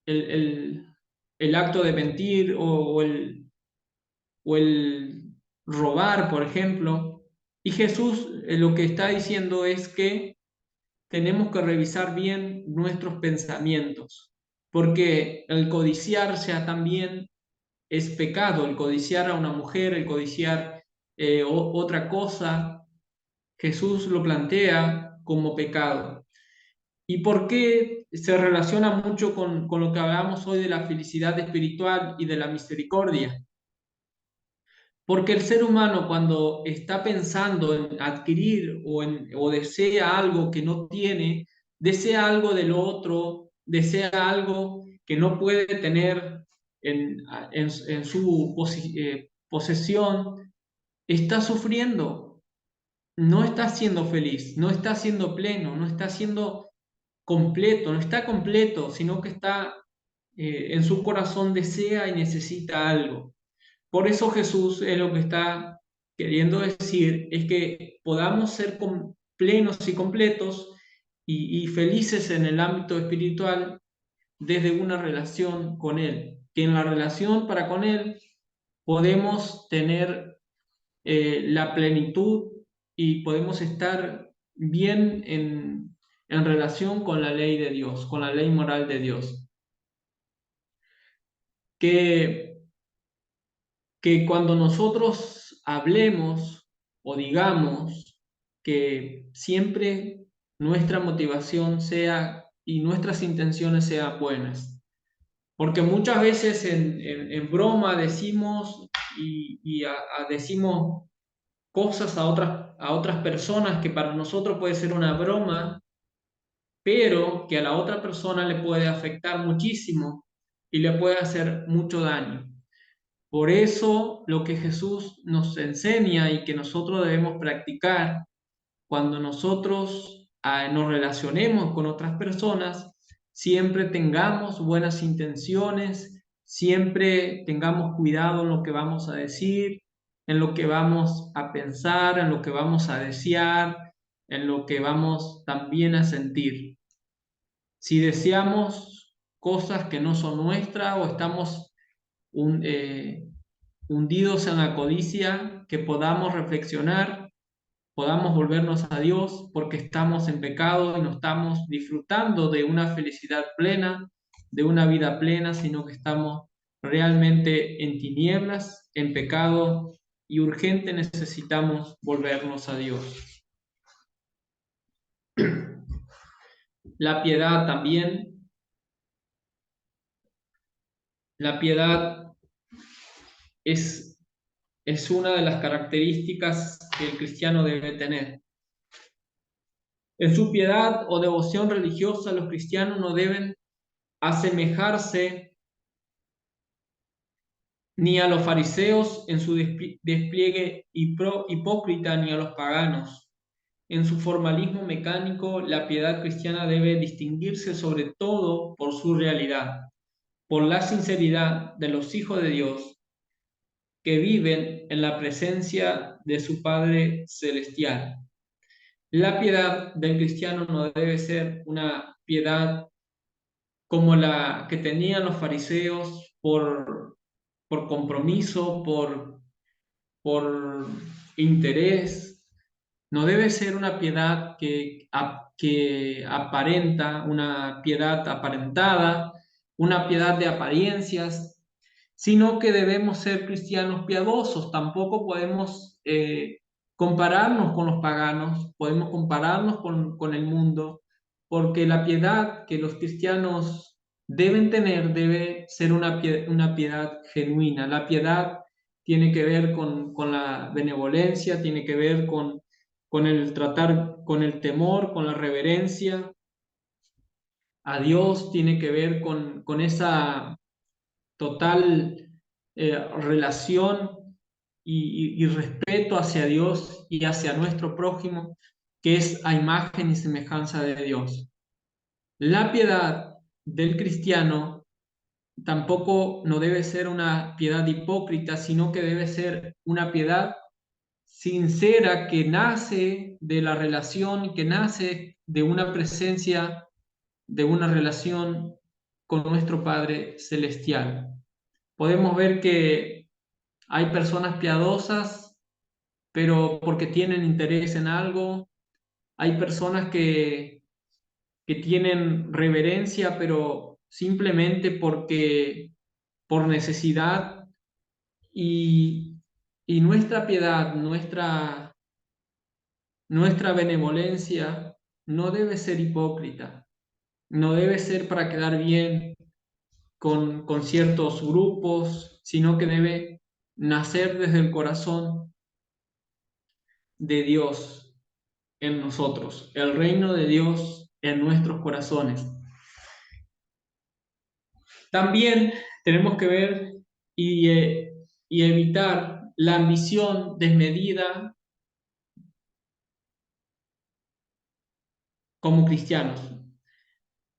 el, el- el acto de mentir o el robar, por ejemplo. Y Jesús lo que está diciendo es que tenemos que revisar bien nuestros pensamientos, porque el codiciarse también es pecado, el codiciar a una mujer, el codiciar otra cosa, Jesús lo plantea como pecado. ¿Y por qué se relaciona mucho con lo que hablamos hoy de la felicidad espiritual y de la misericordia? Porque el ser humano cuando está pensando en adquirir o desea algo que no tiene, desea algo del otro, desea algo que no puede tener en su posesión, está sufriendo, no está siendo feliz, no está siendo pleno, no está siendo completo, no está completo, sino que está en su corazón desea y necesita algo. Por eso Jesús lo que está queriendo decir es que podamos ser plenos y completos y felices en el ámbito espiritual desde una relación con Él. Que en la relación para con Él podemos tener la plenitud y podemos estar bien en relación con la ley de Dios, con la ley moral de Dios. Que cuando nosotros hablemos o digamos que siempre nuestra motivación sea y nuestras intenciones sean buenas. Porque muchas veces en broma decimos decimos cosas a otras personas que para nosotros puede ser una broma, pero que a la otra persona le puede afectar muchísimo y le puede hacer mucho daño. Por eso lo que Jesús nos enseña y que nosotros debemos practicar cuando nosotros nos relacionemos con otras personas, siempre tengamos buenas intenciones, siempre tengamos cuidado en lo que vamos a decir, en lo que vamos a pensar, en lo que vamos a desear, en lo que vamos también a sentir. Si deseamos cosas que no son nuestras o estamos un, hundidos en la codicia, que podamos reflexionar, podamos volvernos a Dios porque estamos en pecado y no estamos disfrutando de una felicidad plena, de una vida plena, sino que estamos realmente en tinieblas, en pecado y urgente necesitamos volvernos a Dios. La piedad también, la piedad es una de las características que el cristiano debe tener. En su piedad o devoción religiosa, los cristianos no deben asemejarse ni a los fariseos en su despliegue hipócrita, ni a los paganos. En su formalismo mecánico, la piedad cristiana debe distinguirse sobre todo por su realidad, por la sinceridad de los hijos de Dios que viven en la presencia de su Padre Celestial. La piedad del cristiano no debe ser una piedad como la que tenían los fariseos por compromiso, por interés. No debe ser una piedad que aparenta, una piedad aparentada, una piedad de apariencias, sino que debemos ser cristianos piadosos. Tampoco podemos compararnos con los paganos, podemos compararnos con el mundo, porque la piedad que los cristianos deben tener debe ser una piedad genuina. La piedad tiene que ver con la benevolencia, tiene que ver con el tratar, con el temor, con la reverencia a Dios, tiene que ver con esa total relación y respeto hacia Dios y hacia nuestro prójimo, que es a imagen y semejanza de Dios. La piedad del cristiano tampoco no debe ser una piedad hipócrita, sino que debe ser una piedad sincera que nace de la relación, que nace de una presencia, de una relación con nuestro Padre Celestial. Podemos ver que hay personas piadosas, pero porque tienen interés en algo. Hay personas que tienen reverencia, pero simplemente por necesidad. Y nuestra piedad, nuestra benevolencia no debe ser hipócrita, no debe ser para quedar bien con ciertos grupos, sino que debe nacer desde el corazón de Dios en nosotros, el reino de Dios en nuestros corazones. También tenemos que ver y evitar la ambición desmedida como cristianos.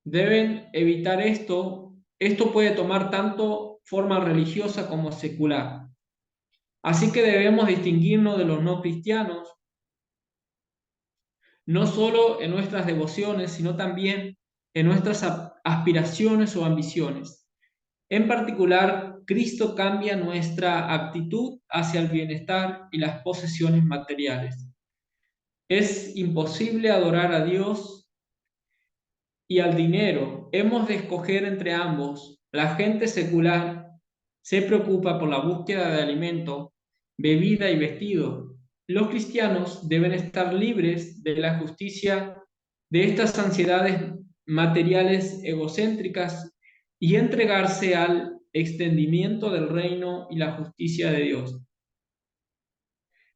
Deben evitar esto. Esto puede tomar tanto forma religiosa como secular. Así que debemos distinguirnos de los no cristianos, no solo en nuestras devociones, sino también en nuestras aspiraciones o ambiciones. En particular, Cristo cambia nuestra actitud hacia el bienestar y las posesiones materiales. Es imposible adorar a Dios y al dinero. Hemos de escoger entre ambos. La gente secular se preocupa por la búsqueda de alimento, bebida y vestido. Los cristianos deben estar libres de la justicia de estas ansiedades materiales egocéntricas y entregarse al extendimiento del reino y la justicia de Dios.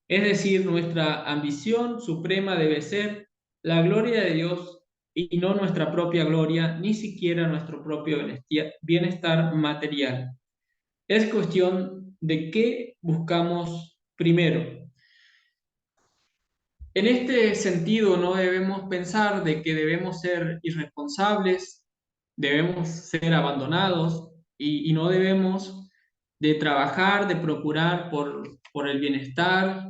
Es decir, nuestra ambición suprema debe ser la gloria de Dios y no nuestra propia gloria, ni siquiera nuestro propio bienestar material. Es cuestión de qué buscamos primero. En este sentido, no debemos pensar de que debemos ser irresponsables, debemos ser abandonados y no debemos de trabajar, de procurar por por el bienestar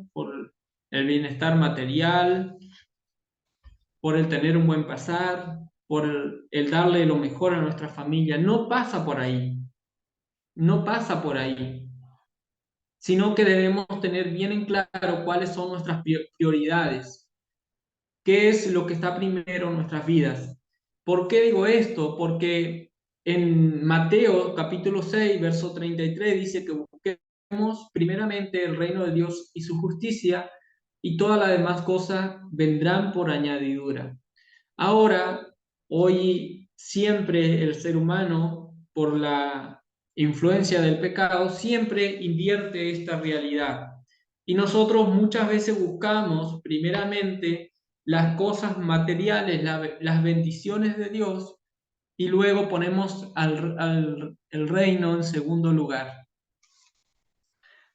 material, por el tener un buen pasar, por el darle lo mejor a nuestra familia. No pasa por ahí, no pasa por ahí, sino que debemos tener bien en claro cuáles son nuestras prioridades, qué es lo que está primero en nuestras vidas. ¿Por qué digo esto? Porque en Mateo capítulo 6, verso 33 dice que busquemos primeramente el reino de Dios y su justicia, y todas las demás cosas vendrán por añadidura. Ahora, hoy siempre el ser humano, por la influencia del pecado, siempre invierte esta realidad. Y nosotros muchas veces buscamos primeramente las cosas materiales, las bendiciones de Dios, y luego ponemos el reino en segundo lugar.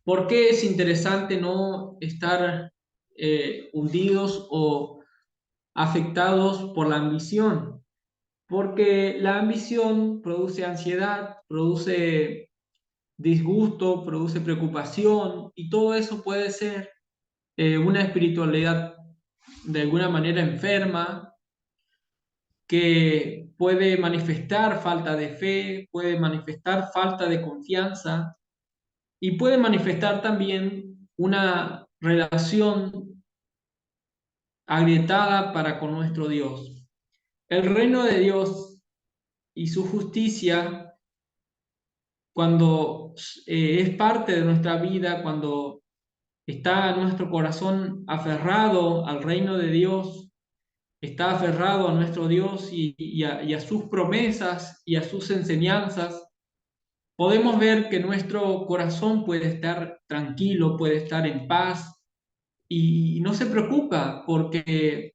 ¿Por qué es interesante no estar hundidos o afectados por la ambición? Porque la ambición produce ansiedad, produce disgusto, produce preocupación, y todo eso puede ser una espiritualidad de alguna manera enferma, que puede manifestar falta de fe, puede manifestar falta de confianza y puede manifestar también una relación agrietada para con nuestro Dios. El reino de Dios y su justicia, cuando es parte de nuestra vida, cuando está nuestro corazón aferrado al reino de Dios, está aferrado a nuestro Dios y a sus promesas y a sus enseñanzas, podemos ver que nuestro corazón puede estar tranquilo, puede estar en paz y no se preocupa porque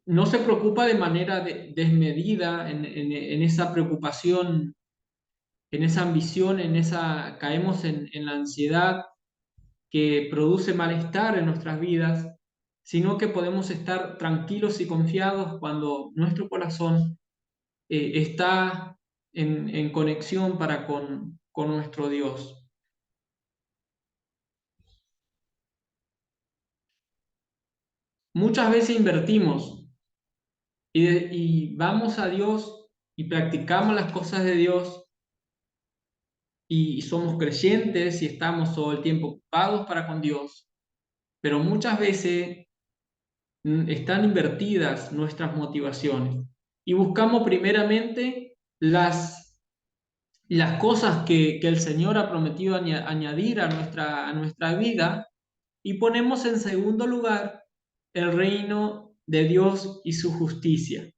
no se preocupa de manera desmedida en esa preocupación, en esa ambición, caemos en la ansiedad que produce malestar en nuestras vidas, sino que podemos estar tranquilos y confiados cuando nuestro corazón está en conexión con nuestro Dios. Muchas veces invertimos y vamos a Dios y practicamos las cosas de Dios y somos creyentes y estamos todo el tiempo ocupados para con Dios, pero muchas veces están invertidas nuestras motivaciones y buscamos primeramente las cosas que el Señor ha prometido añadir a nuestra vida, y ponemos en segundo lugar el reino de Dios y su justicia.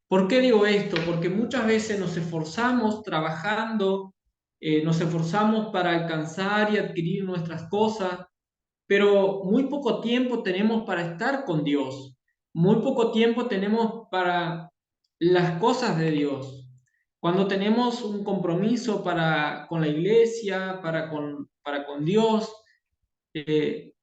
¿Por qué digo esto? Porque muchas veces nos esforzamos trabajando, nos esforzamos para alcanzar y adquirir nuestras cosas, pero muy poco tiempo tenemos para estar con Dios, muy poco tiempo tenemos para las cosas de Dios. Cuando tenemos un compromiso con la iglesia, para con Dios, eh,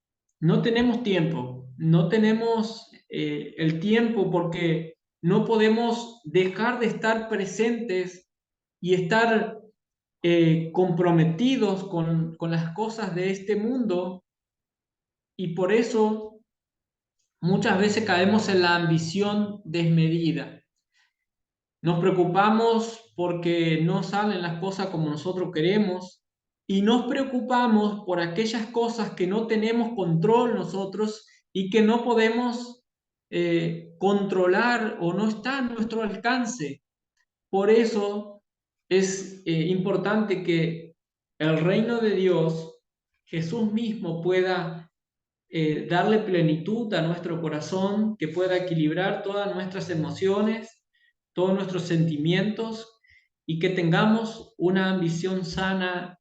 no tenemos tiempo, no tenemos el tiempo porque no podemos dejar de estar presentes y estar comprometidos con las cosas de este mundo, y por eso muchas veces caemos en la ambición desmedida. Nos preocupamos porque no salen las cosas como nosotros queremos y nos preocupamos por aquellas cosas que no tenemos control nosotros y que no podemos controlar o no está a nuestro alcance. Por eso es importante que el reino de Dios, Jesús mismo, pueda darle plenitud a nuestro corazón, que pueda equilibrar todas nuestras emociones, todos nuestros sentimientos, y que tengamos una ambición sana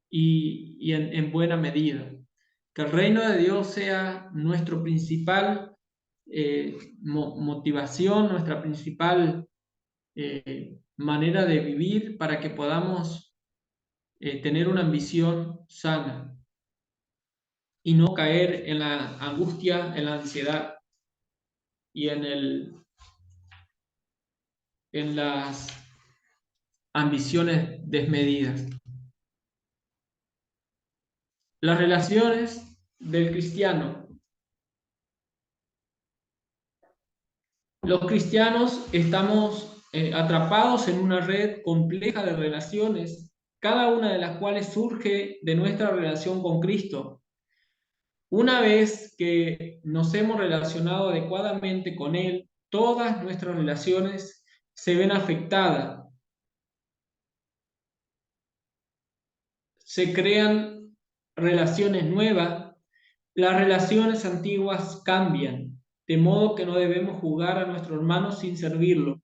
y en buena medida. Que el reino de Dios sea nuestro principal motivación, nuestra principal manera de vivir, para que podamos tener una ambición sana y no caer en la angustia, en la ansiedad y en las ambiciones desmedidas. Las relaciones del cristiano. Los cristianos estamos atrapados en una red compleja de relaciones, cada una de las cuales surge de nuestra relación con Cristo. Una vez que nos hemos relacionado adecuadamente con Él, todas nuestras relaciones se ven afectadas. se crean relaciones nuevas, las relaciones antiguas cambian, de modo que no debemos juzgar a nuestro hermano sin servirlo.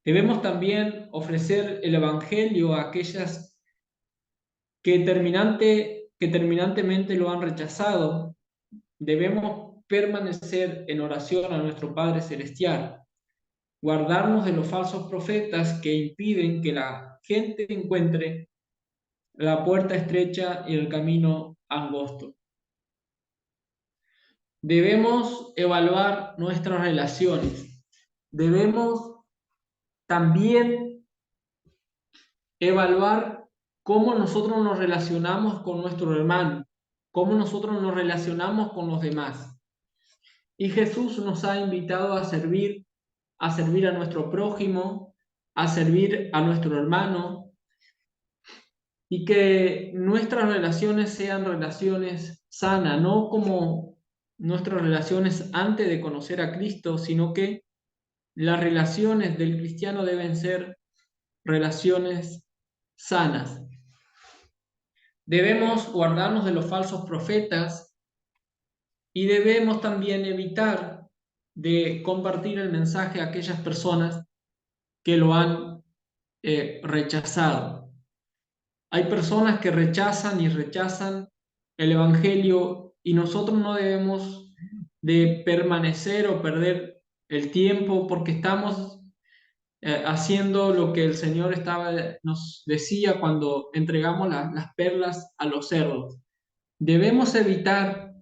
Debemos también ofrecer el Evangelio a aquellas que terminantemente lo han rechazado. Debemos permanecer en oración a nuestro Padre Celestial, guardarnos de los falsos profetas que impiden que la gente encuentre la puerta estrecha y el camino angosto. Debemos evaluar nuestras relaciones. Debemos también evaluar cómo nosotros nos relacionamos con nuestro hermano, cómo nosotros nos relacionamos con los demás. Y Jesús nos ha invitado a servir a nuestro prójimo, a servir a nuestro hermano, y que nuestras relaciones sean relaciones sanas, no como nuestras relaciones antes de conocer a Cristo, sino que las relaciones del cristiano deben ser relaciones sanas. Debemos guardarnos de los falsos profetas y debemos también evitar de compartir el mensaje a aquellas personas que lo han rechazado. Hay personas que rechazan y rechazan el Evangelio y nosotros no debemos de permanecer o perder el tiempo porque estamos haciendo lo que el Señor nos decía cuando entregamos las perlas a los cerdos. Debemos evitar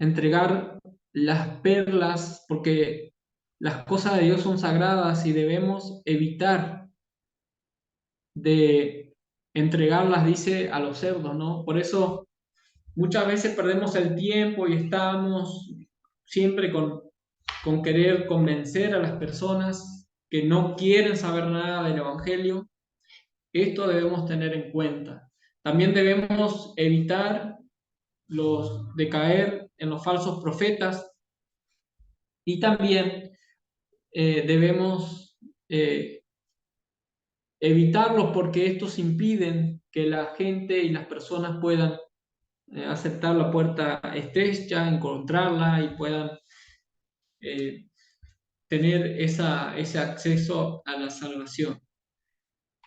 entregar las perlas porque las cosas de Dios son sagradas y debemos evitar de entregarlas, dice, a los cerdos, ¿no? Por eso muchas veces perdemos el tiempo y estamos siempre con querer convencer a las personas que no quieren saber nada del Evangelio. Esto debemos tener en cuenta. También debemos evitar de caer en los falsos profetas y también debemos evitarlos porque estos impiden que la gente y las personas puedan aceptar la puerta estrecha, encontrarla y puedan tener ese acceso a la salvación.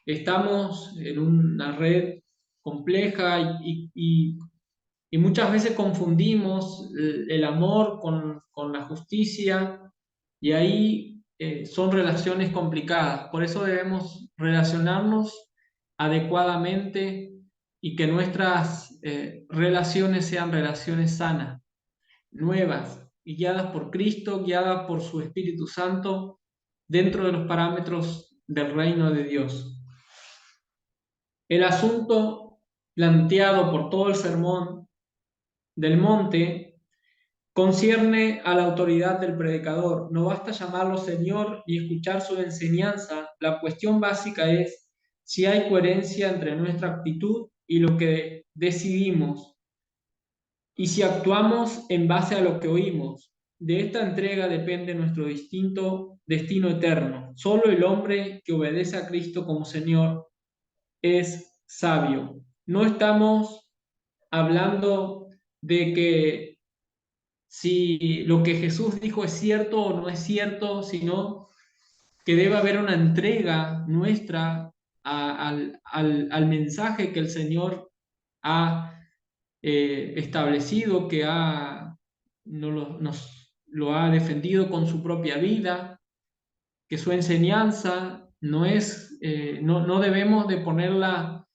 Estamos en una red compleja y muchas veces confundimos el amor con la justicia y ahí son relaciones complicadas. Por eso debemos relacionarnos adecuadamente y que nuestras relaciones sean relaciones sanas, nuevas y guiadas por Cristo, guiadas por su Espíritu Santo dentro de los parámetros del reino de Dios. El asunto planteado por todo el sermón del monte concierne a la autoridad del predicador. No basta llamarlo Señor y escuchar su enseñanza. La cuestión básica es si hay coherencia entre nuestra actitud y lo que decidimos y si actuamos en base a lo que oímos. De esta entrega depende nuestro distinto destino eterno. Solo el hombre que obedece a Cristo como Señor es sabio. No estamos hablando de que si lo que Jesús dijo es cierto o no es cierto, sino que debe haber una entrega nuestra al mensaje que el Señor ha establecido, que nos lo ha defendido con su propia vida, que su enseñanza no debemos de ponerla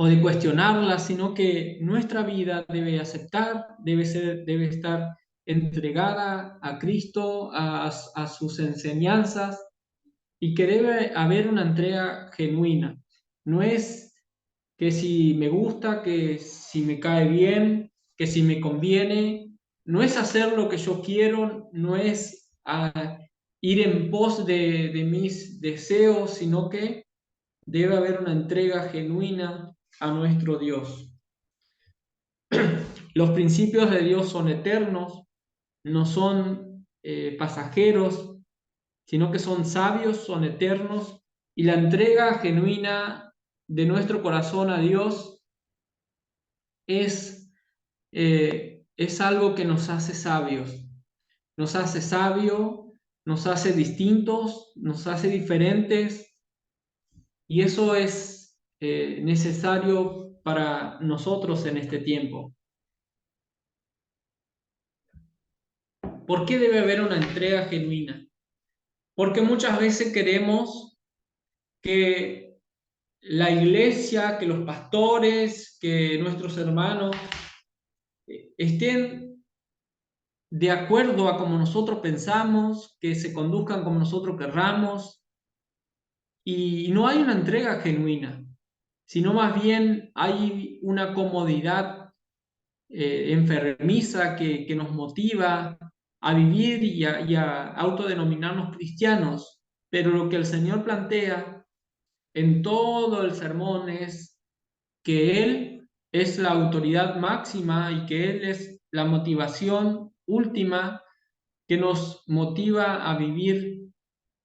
o de cuestionarla, sino que nuestra vida debe aceptar, debe estar entregada a Cristo, a sus enseñanzas, y que debe haber una entrega genuina. No es que si me gusta, que si me cae bien, que si me conviene, no es hacer lo que yo quiero, no es ir en pos de mis deseos, sino que debe haber una entrega genuina a nuestro Dios. Los principios de Dios son eternos, no son pasajeros, sino que son sabios, son eternos, y la entrega genuina de nuestro corazón a Dios es algo que nos hace sabios. Nos hace sabios, nos hace distintos, nos hace diferentes, y eso es necesario para nosotros en este tiempo. ¿Por qué debe haber una entrega genuina? Porque muchas veces queremos que la iglesia, que los pastores, que nuestros hermanos estén de acuerdo a como nosotros pensamos, que se conduzcan como nosotros querramos, y no hay una entrega genuina, sino más bien hay una comodidad enfermiza que nos motiva a vivir y a autodenominarnos cristianos. Pero lo que el Señor plantea en todo el sermón es que Él es la autoridad máxima y que Él es la motivación última que nos motiva a vivir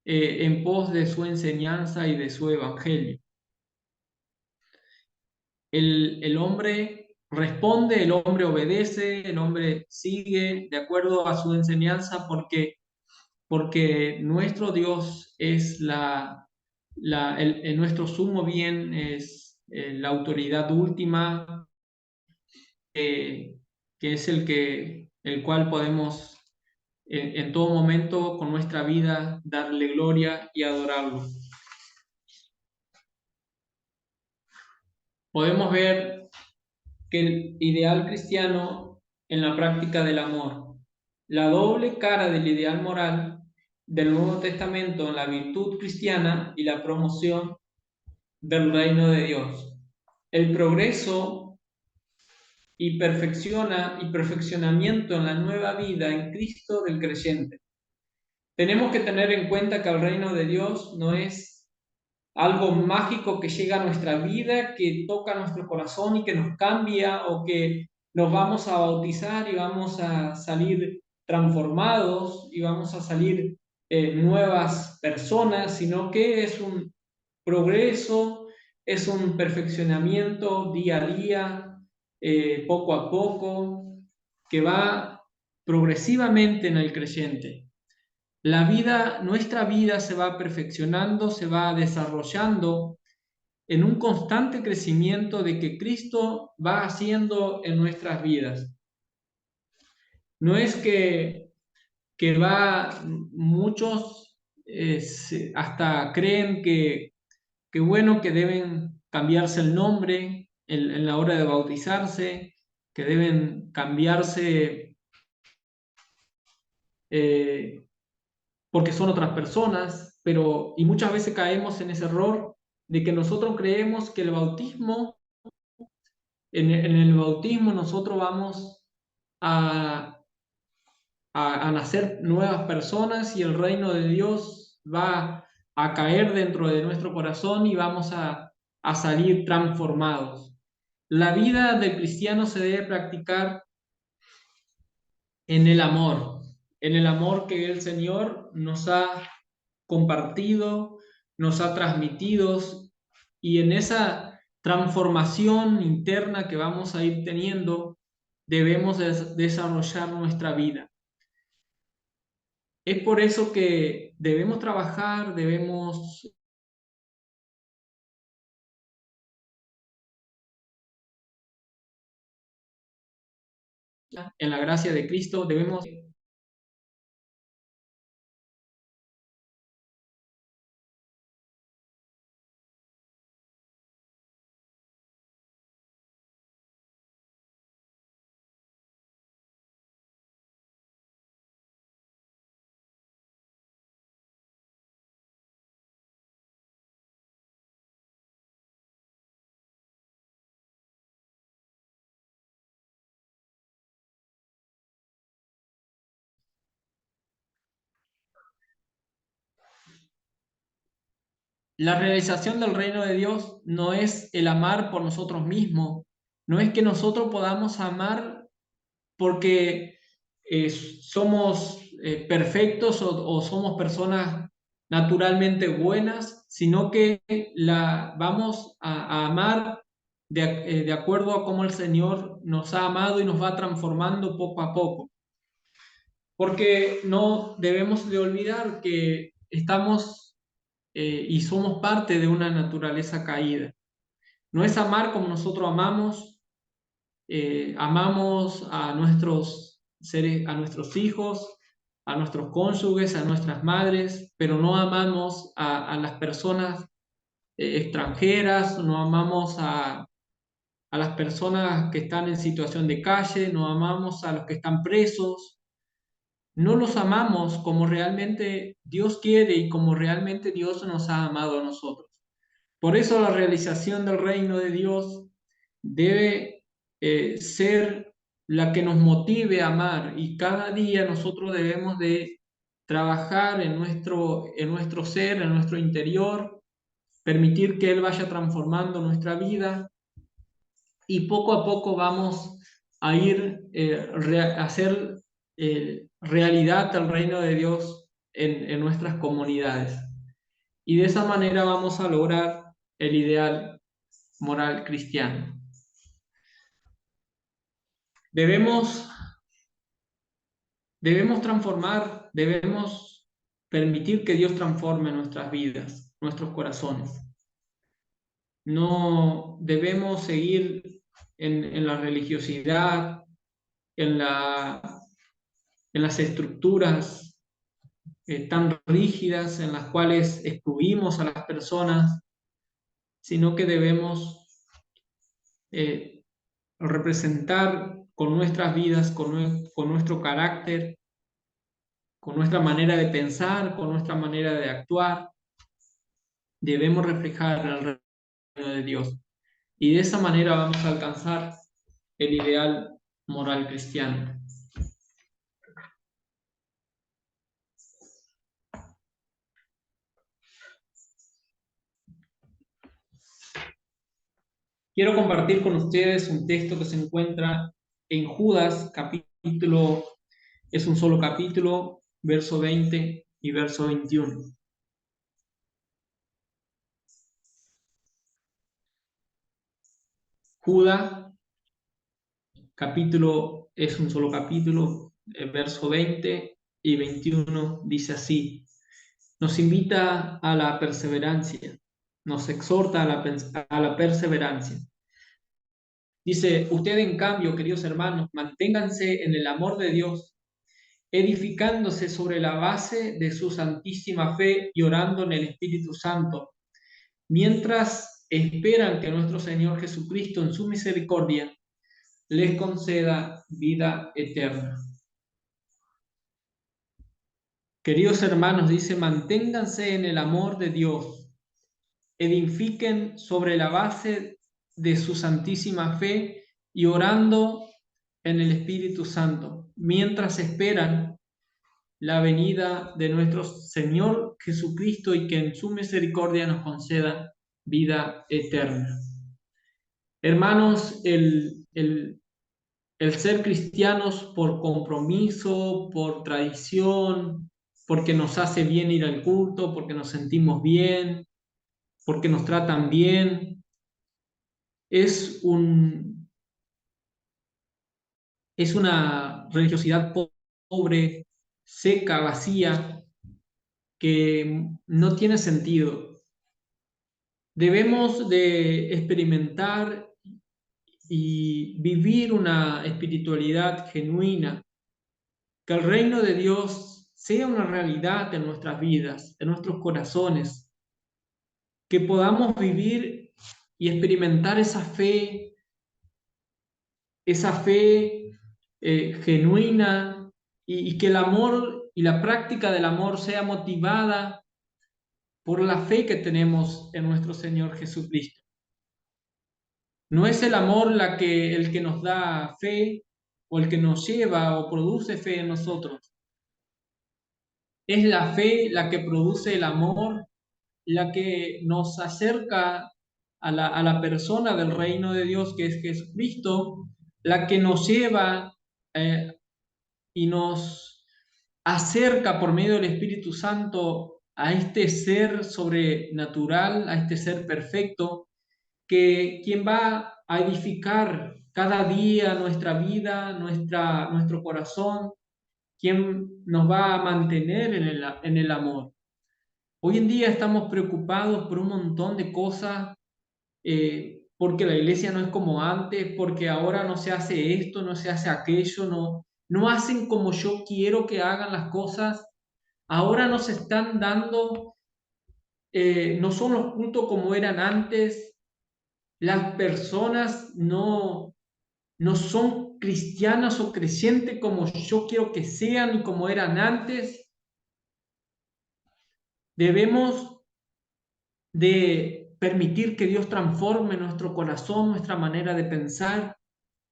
en pos de su enseñanza y de su evangelio. El hombre responde, el hombre obedece, el hombre sigue de acuerdo a su enseñanza porque nuestro Dios es nuestro sumo bien, es la autoridad última, que es el cual podemos en todo momento con nuestra vida darle gloria y adorarlo. Podemos ver que el ideal cristiano en la práctica del amor, la doble cara del ideal moral del Nuevo Testamento en la virtud cristiana y la promoción del reino de Dios. El progreso y perfeccionamiento en la nueva vida en Cristo del creyente. Tenemos que tener en cuenta que el reino de Dios no es algo mágico que llega a nuestra vida, que toca nuestro corazón y que nos cambia, o que nos vamos a bautizar y vamos a salir transformados y vamos a salir nuevas personas, sino que es un progreso, es un perfeccionamiento día a día, poco a poco, que va progresivamente en el creyente. Nuestra vida se va perfeccionando, se va desarrollando en un constante crecimiento de que Cristo va haciendo en nuestras vidas. No es que muchos hasta creen que bueno, que deben cambiarse el nombre en la hora de bautizarse, que deben cambiarse porque son otras personas, y muchas veces caemos en ese error de que nosotros creemos que el bautismo, en el bautismo nosotros vamos a, a nacer nuevas personas y el reino de Dios va a caer dentro de nuestro corazón y vamos a salir transformados. La vida del cristiano se debe practicar en el amor que el Señor nos ha compartido, nos ha transmitido, y en esa transformación interna que vamos a ir teniendo, debemos desarrollar nuestra vida. Es por eso que debemos trabajar, debemos en la gracia de Cristo, debemos la realización del reino de Dios no es el amar por nosotros mismos, no es que nosotros podamos amar porque somos perfectos o somos personas naturalmente buenas, sino que la vamos a amar de acuerdo a cómo el Señor nos ha amado y nos va transformando poco a poco. Porque no debemos de olvidar que estamos y somos parte de una naturaleza caída. No es amar como nosotros amamos, amamos a nuestros seres, a nuestros hijos, a nuestros cónyuges, a nuestras madres, pero no amamos a las personas extranjeras, no amamos a las personas que están en situación de calle, no amamos a los que están presos, no los amamos como realmente Dios quiere y como realmente Dios nos ha amado a nosotros. Por eso la realización del reino de Dios debe ser la que nos motive a amar, y cada día nosotros debemos de trabajar en nuestro ser, en nuestro interior, permitir que Él vaya transformando nuestra vida, y poco a poco vamos a ir a hacer realidad el reino de Dios en nuestras comunidades. Y de esa manera vamos a lograr el ideal moral cristiano. Debemos transformar, debemos permitir que Dios transforme nuestras vidas, nuestros corazones. No debemos seguir en la religiosidad, en las estructuras tan rígidas en las cuales excluimos a las personas, sino que debemos representar con nuestras vidas, con nuestro carácter, con nuestra manera de pensar, con nuestra manera de actuar, debemos reflejar el reino de Dios. Y de esa manera vamos a alcanzar el ideal moral cristiano. Quiero compartir con ustedes un texto que se encuentra en Judas, capítulo, es un solo capítulo, verso 20 y verso 21. Judas, capítulo, es un solo capítulo, verso 20 y 21 dice así: nos invita a la perseverancia, nos exhorta a la perseverancia. Dice, ustedes en cambio, queridos hermanos, manténganse en el amor de Dios, edificándose sobre la base de su santísima fe y orando en el Espíritu Santo, mientras esperan que nuestro Señor Jesucristo en su misericordia les conceda vida eterna. Queridos hermanos, dice, manténganse en el amor de Dios, edifiquen sobre la base de su santísima fe y orando en el Espíritu Santo, mientras esperan la venida de nuestro Señor Jesucristo y que en su misericordia nos conceda vida eterna. Hermanos, el ser cristianos por compromiso, por tradición, porque nos hace bien ir al culto, porque nos sentimos bien, porque nos tratan bien, es una religiosidad pobre, seca, vacía, que no tiene sentido. Debemos de experimentar y vivir una espiritualidad genuina, que el reino de Dios sea una realidad en nuestras vidas, en nuestros corazones, que podamos vivir y experimentar esa fe genuina, y que el amor y la práctica del amor sea motivada por la fe que tenemos en nuestro Señor Jesucristo. No es el amor el que nos da fe o el que nos lleva o produce fe en nosotros. Es la fe la que produce el amor, la que nos acerca a la persona del reino de Dios, que es Jesucristo, la que nos lleva y nos acerca por medio del Espíritu Santo a este ser sobrenatural, a este ser perfecto, que quien va a edificar cada día nuestra vida, nuestro corazón, quien nos va a mantener en el amor. Hoy en día estamos preocupados por un montón de cosas, porque la iglesia no es como antes, porque ahora no se hace esto, no se hace aquello, no hacen como yo quiero que hagan las cosas. Ahora nos están dando, no son los cultos como eran antes, las personas no son cristianas o creyentes como yo quiero que sean y como eran antes. Debemos de permitir que Dios transforme nuestro corazón, nuestra manera de pensar,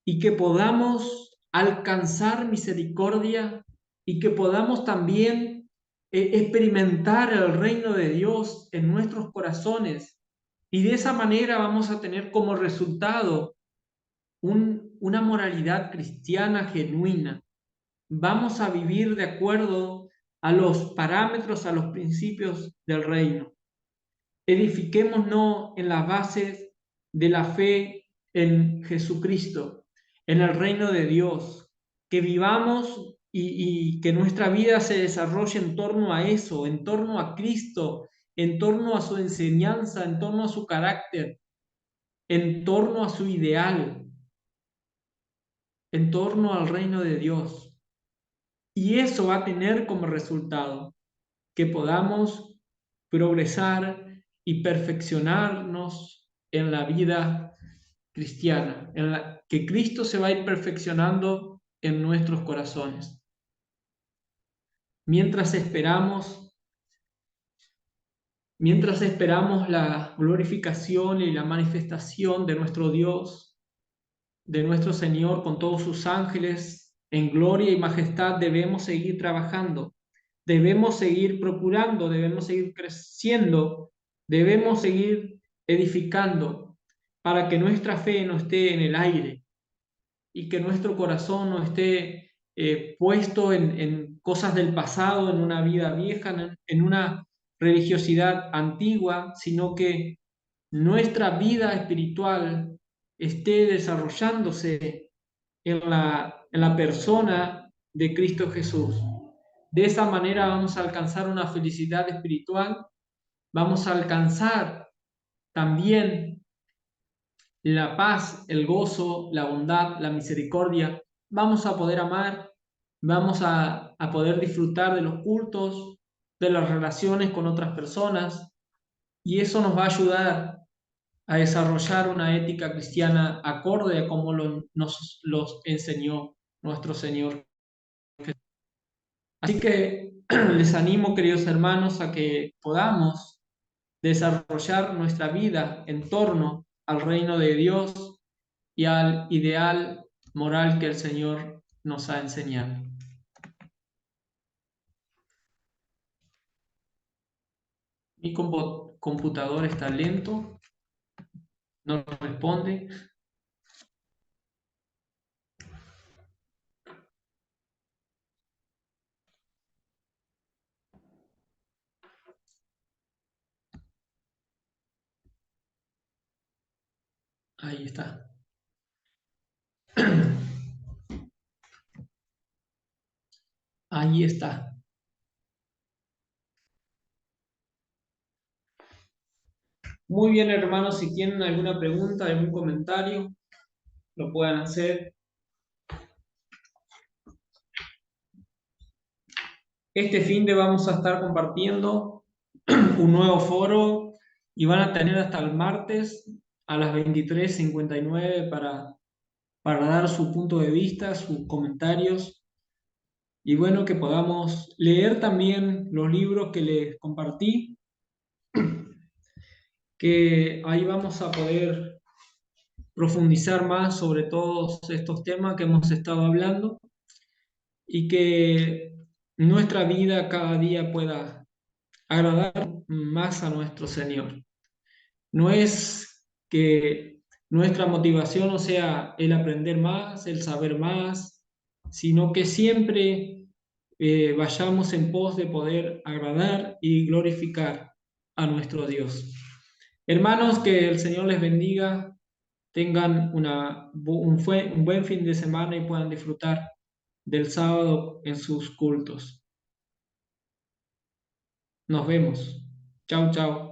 y que podamos alcanzar misericordia y que podamos también experimentar el reino de Dios en nuestros corazones. Y de esa manera vamos a tener como resultado una moralidad cristiana genuina. Vamos a vivir de acuerdo a los parámetros, a los principios del reino. Edifiquémonos en las bases de la fe en Jesucristo, en el reino de Dios, que vivamos y que nuestra vida se desarrolle en torno a eso, en torno a Cristo, en torno a su enseñanza, en torno a su carácter, en torno a su ideal, en torno al reino de Dios. Y eso va a tener como resultado que podamos progresar y perfeccionarnos en la vida cristiana, que Cristo se va a ir perfeccionando en nuestros corazones. Mientras esperamos, mientras esperamos la glorificación y la manifestación de nuestro Dios, de nuestro Señor con todos sus ángeles, en gloria y majestad, debemos seguir trabajando, debemos seguir procurando, debemos seguir creciendo, debemos seguir edificando para que nuestra fe no esté en el aire y que nuestro corazón no esté puesto en cosas del pasado, en una vida vieja, en una religiosidad antigua, sino que nuestra vida espiritual esté desarrollándose en la persona de Cristo Jesús. De esa manera vamos a alcanzar una felicidad espiritual, vamos a alcanzar también la paz, el gozo, la bondad, la misericordia. Vamos a poder amar, vamos a poder disfrutar de los cultos, de las relaciones con otras personas, y eso nos va a ayudar a desarrollar una ética cristiana acorde a como nos los enseñó nuestro Señor. Así que les animo, queridos hermanos, a que podamos desarrollar nuestra vida en torno al reino de Dios y al ideal moral que el Señor nos ha enseñado. Mi computador está lento, no responde. Ahí está. Ahí está. Muy bien, hermanos, si tienen alguna pregunta, algún comentario, lo puedan hacer. Este fin de vamos a estar compartiendo un nuevo foro y van a tener hasta el martes a las 23:59 para dar su punto de vista, sus comentarios, y bueno, que podamos leer también los libros que les compartí, que ahí vamos a poder profundizar más sobre todos estos temas que hemos estado hablando y que nuestra vida cada día pueda agradar más a nuestro Señor. No es que nuestra motivación no sea el aprender más, el saber más, sino que siempre vayamos en pos de poder agradar y glorificar a nuestro Dios. Hermanos, que el Señor les bendiga, tengan un buen fin de semana y puedan disfrutar del sábado en sus cultos. Nos vemos. Chau, chau.